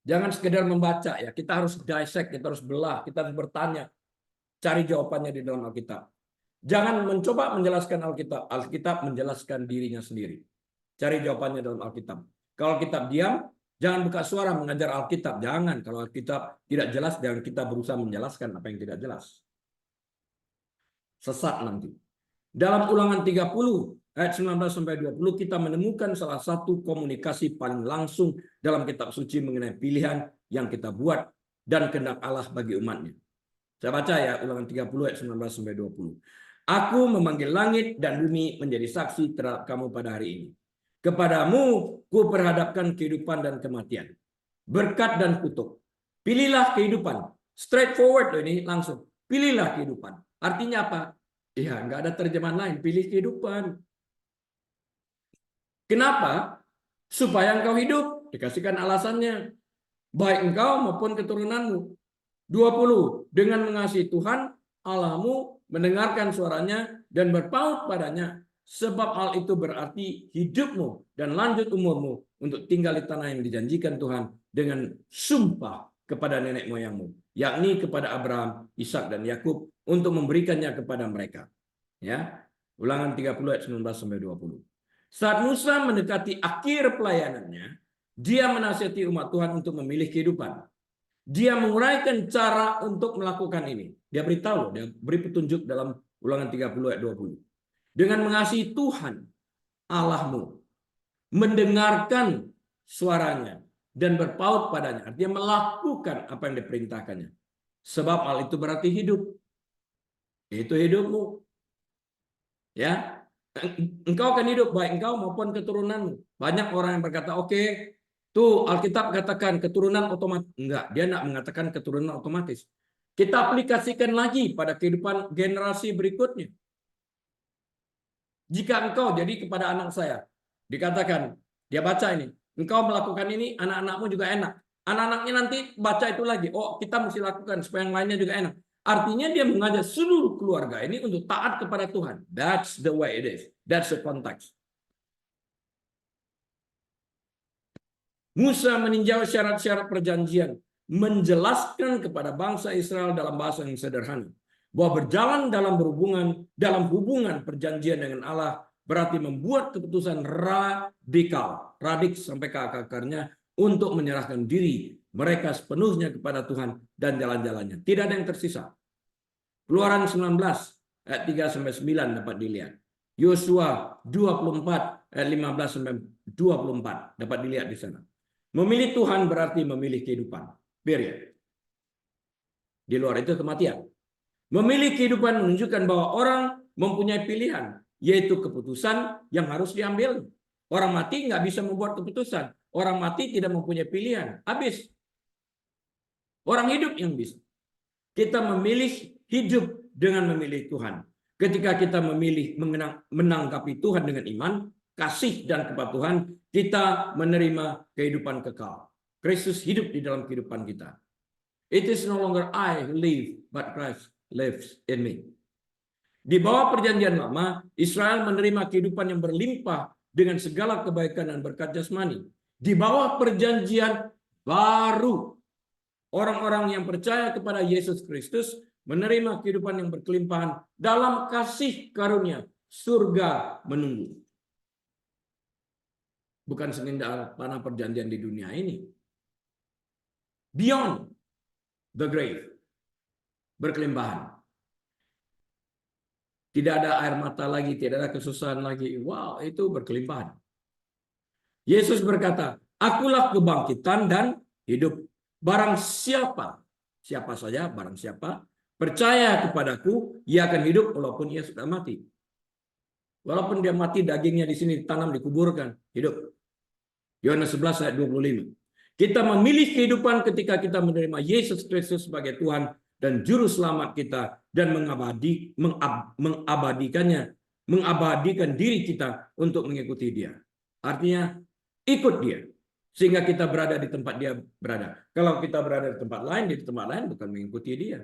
Jangan sekedar membaca ya, kita harus dissect, kita harus belah, kita harus bertanya, cari jawabannya di dalam Alkitab. Jangan mencoba menjelaskan Alkitab, Alkitab menjelaskan dirinya sendiri. Cari jawabannya dalam Alkitab. Kalau Alkitab diam, jangan buka suara mengajar Alkitab, jangan. Kalau Alkitab tidak jelas, jangan kita berusaha menjelaskan apa yang tidak jelas. Sesat nanti. Dalam Ulangan 30 ayat 19 sampai 20 kita menemukan salah satu komunikasi paling langsung dalam kitab suci mengenai pilihan yang kita buat dan kehendak Allah bagi umatnya. Saya baca ya Ulangan 30 ayat 19 sampai 20. Aku memanggil langit dan bumi menjadi saksi terhadap kamu pada hari ini. Kepadamu ku perhadapkan kehidupan dan kematian, berkat dan kutuk. Pilihlah kehidupan. Straightforward loh ini langsung. Pilihlah kehidupan. Artinya apa? Ya, nggak ada terjemahan lain. Pilih kehidupan. Kenapa? Supaya engkau hidup. Dikasihkan alasannya. Baik engkau maupun keturunanmu. 20. Dengan mengasihi Tuhan, Allahmu, mendengarkan suaranya, dan berpaut padanya. Sebab hal itu berarti hidupmu dan lanjut umurmu untuk tinggal di tanah yang dijanjikan Tuhan dengan sumpah kepada nenek moyangmu, yakni kepada Abraham, Ishak dan Yakub untuk memberikannya kepada mereka. Ya. Ulangan 30 ayat 19 sampai 20. Saat Musa mendekati akhir pelayanannya, dia menasihati umat Tuhan untuk memilih kehidupan. Dia menguraikan cara untuk melakukan ini. Dia beritahu, dia beri petunjuk dalam Ulangan 30 ayat 20. Dengan mengasihi Tuhan Allahmu, mendengarkan suaranya dan berpaut padanya, artinya melakukan apa yang diperintahkannya. Sebab hal itu berarti hidup. Itu hidupmu. Ya, engkau akan hidup baik engkau maupun keturunanmu. Banyak orang yang berkata, oke, tuh Alkitab katakan keturunan otomatis. Enggak, dia tidak mengatakan keturunan otomatis. Kita aplikasikan lagi pada kehidupan generasi berikutnya. Jika engkau jadi kepada anak saya, dikatakan, dia baca ini, engkau melakukan ini, anak-anakmu juga enak. Anak-anaknya nanti baca itu lagi, oh kita mesti lakukan supaya yang lainnya juga enak. Artinya dia mengajak seluruh keluarga ini untuk taat kepada Tuhan. That's the way it is. That's the context. Musa meninjau syarat-syarat perjanjian, menjelaskan kepada bangsa Israel dalam bahasa yang sederhana bahwa berjalan dalam hubungan perjanjian dengan Allah berarti membuat keputusan radikal, sampai ke akar-akarnya untuk menyerahkan diri mereka sepenuhnya kepada Tuhan dan jalan-jalannya. Tidak ada yang tersisa. Keluaran 19 ayat 3 sampai 9 dapat dilihat. Yosua 24 ayat 15 sampai 24 dapat dilihat di sana. Memilih Tuhan berarti memilih kehidupan. Period. Di luar itu kematian. Memilih kehidupan menunjukkan bahwa orang mempunyai pilihan, yaitu keputusan yang harus diambil. Orang mati nggak bisa membuat keputusan. Orang mati tidak mempunyai pilihan. Habis. Orang hidup yang bisa. Kita memilih hidup dengan memilih Tuhan. Ketika kita memilih menanggapi Tuhan dengan iman, kasih dan kepatuhan, kita menerima kehidupan kekal. Kristus hidup di dalam kehidupan kita. It is no longer I who live, but Christ lives in me. Di bawah perjanjian lama, Israel menerima kehidupan yang berlimpah dengan segala kebaikan dan berkat jasmani. Di bawah perjanjian baru, orang-orang yang percaya kepada Yesus Kristus menerima kehidupan yang berkelimpahan dalam kasih karunia. Surga menunggu. Bukan sekedar tanah perjanjian di dunia ini. Beyond the grave. Berkelimpahan. Tidak ada air mata lagi, tidak ada kesusahan lagi. Wow, itu berkelimpahan. Yesus berkata, akulah kebangkitan dan hidup. Barang siapa, siapa saja, barang siapa, percaya kepadaku, ia akan hidup walaupun ia sudah mati. Walaupun dia mati, dagingnya di sini ditanam, dikuburkan, hidup. Yohanes 11 ayat 25. Kita memilih kehidupan ketika kita menerima Yesus Kristus sebagai Tuhan dan Juru Selamat kita dan mengabadikan diri kita untuk mengikuti Dia. Artinya ikut Dia sehingga kita berada di tempat Dia berada. Kalau kita berada di tempat lain bukan mengikuti Dia.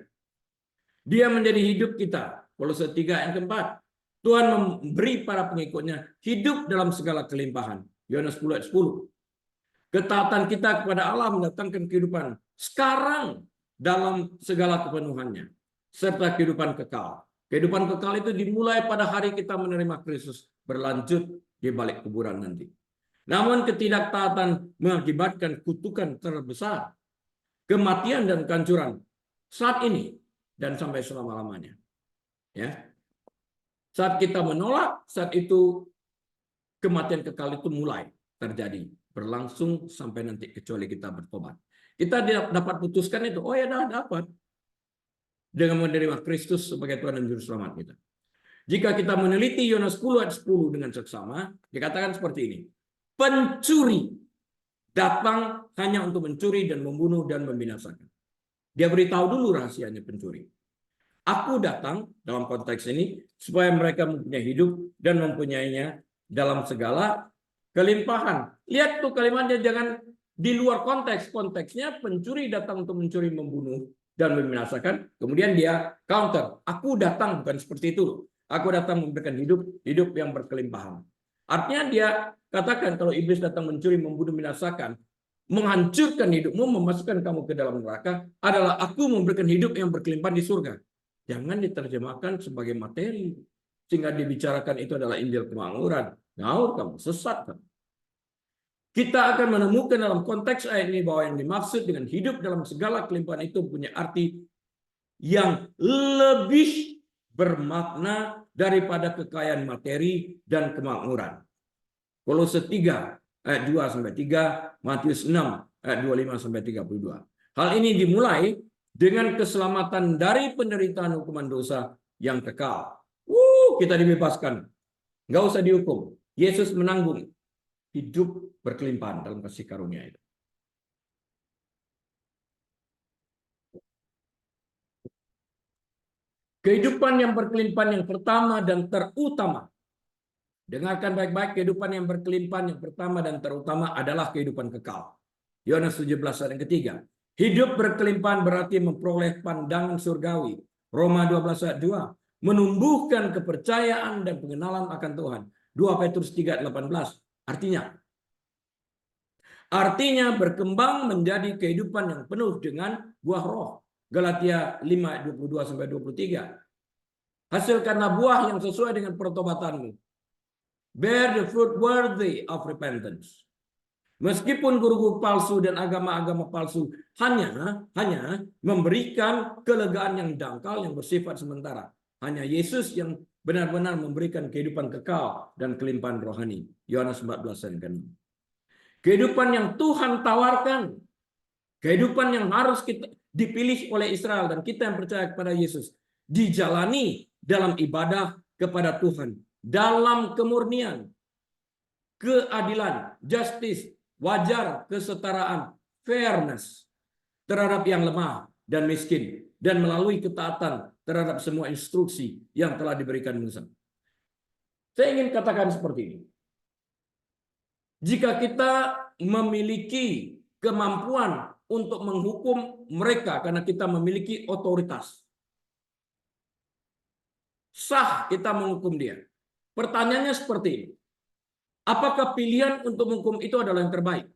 Dia menjadi hidup kita. Kolose 3 yang keempat. Tuhan memberi para pengikutnya hidup dalam segala kelimpahan. Yohanes 10 ayat 10. Ketaatan kita kepada Allah mendatangkan kehidupan sekarang dalam segala kepenuhannya. Serta kehidupan kekal. Kehidupan kekal itu dimulai pada hari kita menerima Kristus. Berlanjut di balik kuburan nanti. Namun ketidaktaatan mengakibatkan kutukan terbesar. Kematian dan kehancuran. Saat ini dan sampai selama-lamanya. Ya. Saat kita menolak, saat itu kematian kekal itu mulai terjadi. Berlangsung sampai nanti kecuali kita bertobat. Kita dapat putuskan itu. Oh ya dapat. Dengan menerima Kristus sebagai Tuhan dan Juru Selamat kita. Jika kita meneliti Yohanes 10 ayat 10 dengan seksama, dikatakan seperti ini. Pencuri datang hanya untuk mencuri dan membunuh dan membinasakan. Dia beritahu dulu rahasianya pencuri. Aku datang dalam konteks ini supaya mereka mempunyai hidup dan mempunyainya dalam segala kelimpahan. Lihat tuh kalimatnya jangan di luar konteks. Konteksnya pencuri datang untuk mencuri, membunuh, dan membinasakan. Kemudian dia counter. Aku datang bukan seperti itu. Aku datang memberikan hidup yang berkelimpahan. Artinya dia katakan kalau iblis datang mencuri, membunuh, membinasakan, menghancurkan hidupmu, memasukkan kamu ke dalam neraka, adalah aku memberikan hidup yang berkelimpahan di surga. Jangan diterjemahkan sebagai materi. Sehingga dibicarakan itu adalah Injil kemakmuran. Ngawur kamu, sesat kamu. Kita akan menemukan dalam konteks ayat ini bahwa yang dimaksud dengan hidup dalam segala kelimpahan itu punya arti yang lebih bermakna daripada kekayaan materi dan kemakmuran. Kolose 3 ayat 2-3, Matius 6 ayat 25-32. Hal ini dimulai dengan keselamatan dari penderitaan hukuman dosa yang kekal. Kita dibebaskan. Nggak usah dihukum. Yesus menanggung hidup berkelimpahan dalam kasih karunia itu. Kehidupan yang berkelimpahan yang pertama dan terutama. Dengarkan baik-baik, kehidupan yang berkelimpahan yang pertama dan terutama adalah kehidupan kekal. Yohanes 17 ayat yang ketiga. Hidup berkelimpahan berarti memperoleh pandangan surgawi. Roma 12 ayat 2. Menumbuhkan kepercayaan dan pengenalan akan Tuhan. 2 Petrus 3 ayat 18. Artinya berkembang menjadi kehidupan yang penuh dengan buah roh. Galatia 5 ayat 22-23. Hasilkanlah buah yang sesuai dengan pertobatanmu. Bear the fruit worthy of repentance. Meskipun guru-guru palsu dan agama-agama palsu hanya memberikan kelegaan yang dangkal yang bersifat sementara. Hanya Yesus yang benar-benar memberikan kehidupan kekal dan kelimpahan rohani. Yohanes 14 ayat 6. Kehidupan yang Tuhan tawarkan, kehidupan yang harus kita dipilih oleh Israel dan kita yang percaya kepada Yesus, dijalani dalam ibadah kepada Tuhan, dalam kemurnian, keadilan, justice, wajar, kesetaraan, fairness terhadap yang lemah dan miskin, dan melalui ketaatan terhadap semua instruksi yang telah diberikan Musa. Saya ingin katakan seperti ini. Jika kita memiliki kemampuan untuk menghukum mereka karena kita memiliki otoritas, sah kita menghukum dia. Pertanyaannya seperti ini. Apakah pilihan untuk menghukum itu adalah yang terbaik?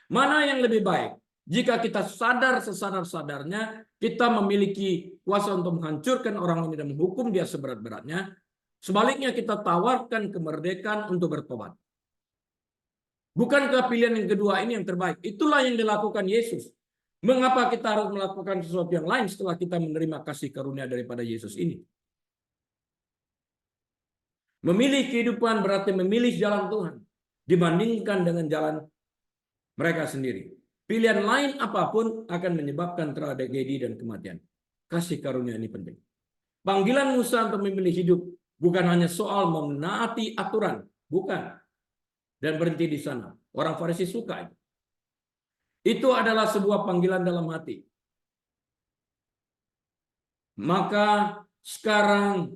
Mana yang lebih baik? Jika kita sadar sesadar-sadarnya, kita memiliki kuasa untuk menghancurkan orang ini dan menghukum dia seberat-beratnya. Sebaliknya kita tawarkan kemerdekaan untuk bertobat. Bukankah pilihan yang kedua ini yang terbaik? Itulah yang dilakukan Yesus. Mengapa kita harus melakukan sesuatu yang lain setelah kita menerima kasih karunia daripada Yesus ini? Memilih kehidupan berarti memilih jalan Tuhan dibandingkan dengan jalan mereka sendiri. Pilihan lain apapun akan menyebabkan tragedi dan kematian. Kasih karunia ini penting. Panggilan Musa untuk memilih hidup bukan hanya soal menaati aturan, bukan. Dan berhenti di sana. Orang Farisi suka itu. Itu adalah sebuah panggilan dalam hati. Maka sekarang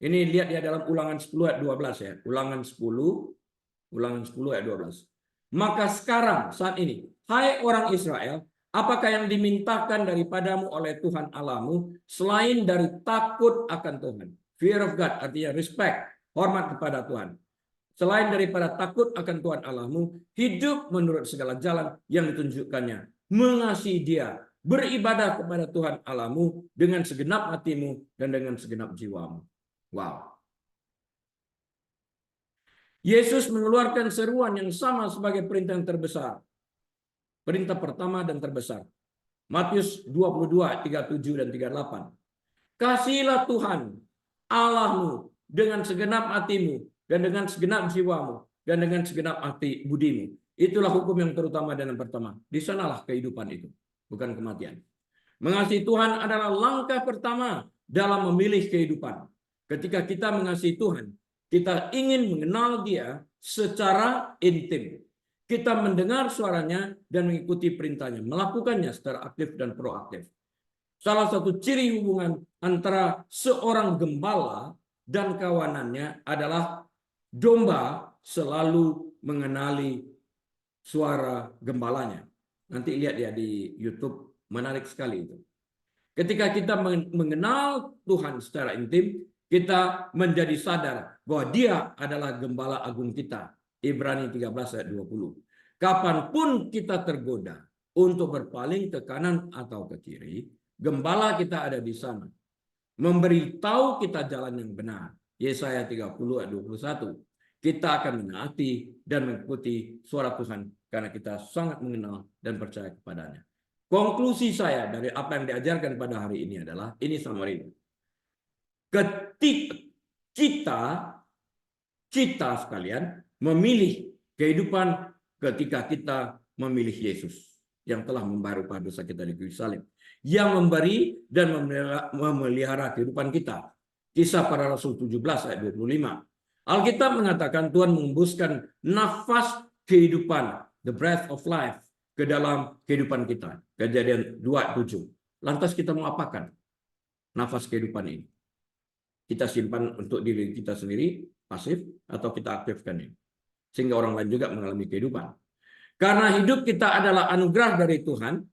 ini lihat ya dalam Ulangan 10 ayat 12 ya. Ulangan 10 ayat 12. Maka sekarang saat ini, hai orang Israel, apakah yang dimintakan daripadamu oleh Tuhan Allahmu selain dari takut akan Tuhan? Fear of God artinya respect, hormat kepada Tuhan. Selain daripada takut akan Tuhan Allahmu, hidup menurut segala jalan yang ditunjukkannya, mengasihi Dia, beribadah kepada Tuhan Allahmu dengan segenap hatimu dan dengan segenap jiwamu. Wow. Yesus mengeluarkan seruan yang sama sebagai perintah yang terbesar. Perintah pertama dan terbesar. Matius 22, 37 dan 38. Kasihilah Tuhan Allahmu dengan segenap hatimu dan dengan segenap jiwamu dan dengan segenap hati budimu. Itulah hukum yang terutama dan yang pertama. Di sanalah kehidupan itu, bukan kematian. Mengasihi Tuhan adalah langkah pertama dalam memilih kehidupan. Ketika kita mengasihi Tuhan, kita ingin mengenal Dia secara intim. Kita mendengar suaranya dan mengikuti perintahnya, melakukannya secara aktif dan proaktif. Salah satu ciri hubungan antara seorang gembala dan kawanannya adalah domba selalu mengenali suara gembalanya. Nanti lihat ya di YouTube, menarik sekali itu. Ketika kita mengenal Tuhan secara intim, kita menjadi sadar bahwa Dia adalah gembala agung kita. Ibrani 13 ayat 20. Kapanpun kita tergoda untuk berpaling ke kanan atau ke kiri, gembala kita ada di sana. Memberitahu kita jalan yang benar. Yesaya 30 ayat 21. Kita akan menaati dan mengikuti suara Tuhan karena kita sangat mengenal dan percaya kepadanya. Konklusi saya dari apa yang diajarkan pada hari ini adalah, ini summary. Ketika kita sekalian memilih kehidupan ketika kita memilih Yesus yang telah membaharui dosa kita di kayu salib, yang memberi dan memelihara kehidupan kita. Kisah Para Rasul 17 ayat 25. Alkitab mengatakan Tuhan mengembuskan nafas kehidupan, the breath of life, ke dalam kehidupan kita. Kejadian 2:7. Lantas kita mau apakan nafas kehidupan ini? Kita simpan untuk diri kita sendiri, pasif, atau kita aktifkan ini? Sehingga orang lain juga mengalami kehidupan. Karena hidup kita adalah anugerah dari Tuhan,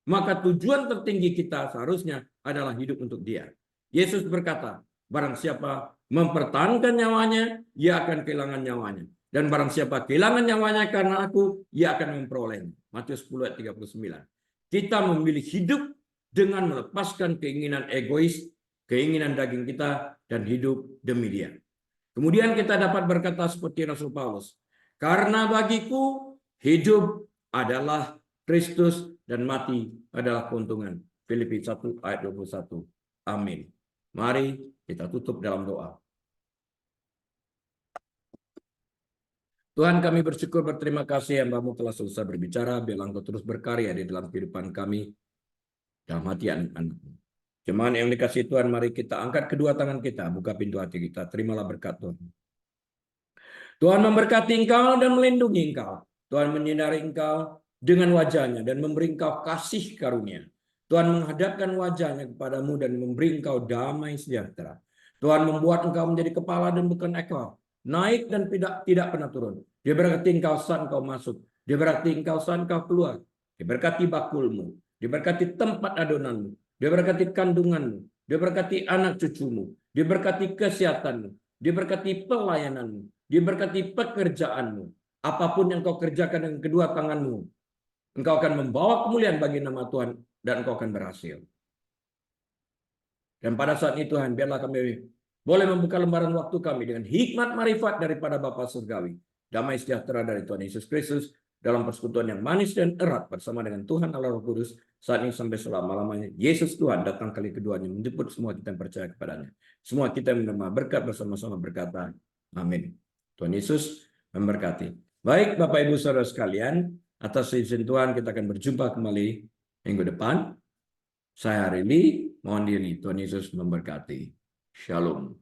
maka tujuan tertinggi kita seharusnya adalah hidup untuk Dia. Yesus berkata, barang siapa mempertahankan nyawanya, ia akan kehilangan nyawanya. Dan barang siapa kehilangan nyawanya karena aku, ia akan memperolehnya. Matius 10 ayat 39. Kita memilih hidup dengan melepaskan keinginan egois, keinginan daging kita, dan hidup demi Dia. Kemudian kita dapat berkata seperti Rasul Paulus, karena bagiku hidup adalah Kristus dan mati adalah keuntungan. Filipi 1 ayat 21. Amin. Mari kita tutup dalam doa. Tuhan, kami bersyukur berterima kasih hamba-Mu telah selesai berbicara. Biarlah Engkau terus berkarya di dalam kehidupan kami, dalam hati anak-anak-Mu. Jemaat yang dikasihi Tuhan, mari kita angkat kedua tangan kita, buka pintu hati kita. Terimalah berkat Tuhan. Tuhan memberkati engkau dan melindungi engkau. Tuhan menyinari engkau dengan wajahnya dan memberi engkau kasih karunia. Tuhan menghadapkan wajahnya kepadamu dan memberi engkau damai sejahtera. Tuhan membuat engkau menjadi kepala dan bukan ekor. Naik dan tidak pernah turun. Dia berkati engkau saat engkau masuk. Dia berkati engkau saat engkau keluar. Dia berkati bakulmu. Dia berkati tempat adonanmu. Dia berkati kandunganmu. Dia berkati anak cucumu. Dia berkati kesehatanmu. Dia berkati pelayananmu. Diberkati pekerjaanmu. Apapun yang kau kerjakan dengan kedua tanganmu, engkau akan membawa kemuliaan bagi nama Tuhan dan engkau akan berhasil. Dan pada saat itu Tuhan, biarlah kami boleh membuka lembaran waktu kami dengan hikmat marifat daripada Bapa Surgawi. Damai sejahtera dari Tuhan Yesus Kristus dalam persekutuan yang manis dan erat bersama dengan Tuhan Allah Roh Kudus saat ini sampai selama-lamanya. Yesus Tuhan datang kali keduanya menjemput semua kita yang percaya kepadanya. Semua kita menerima berkat bersama-sama berkata, amin. Tuhan Yesus memberkati. Baik Bapak Ibu Saudara sekalian, atas izin Tuhan kita akan berjumpa kembali minggu depan. Saya Harili, mohon diri. Tuhan Yesus memberkati. Shalom.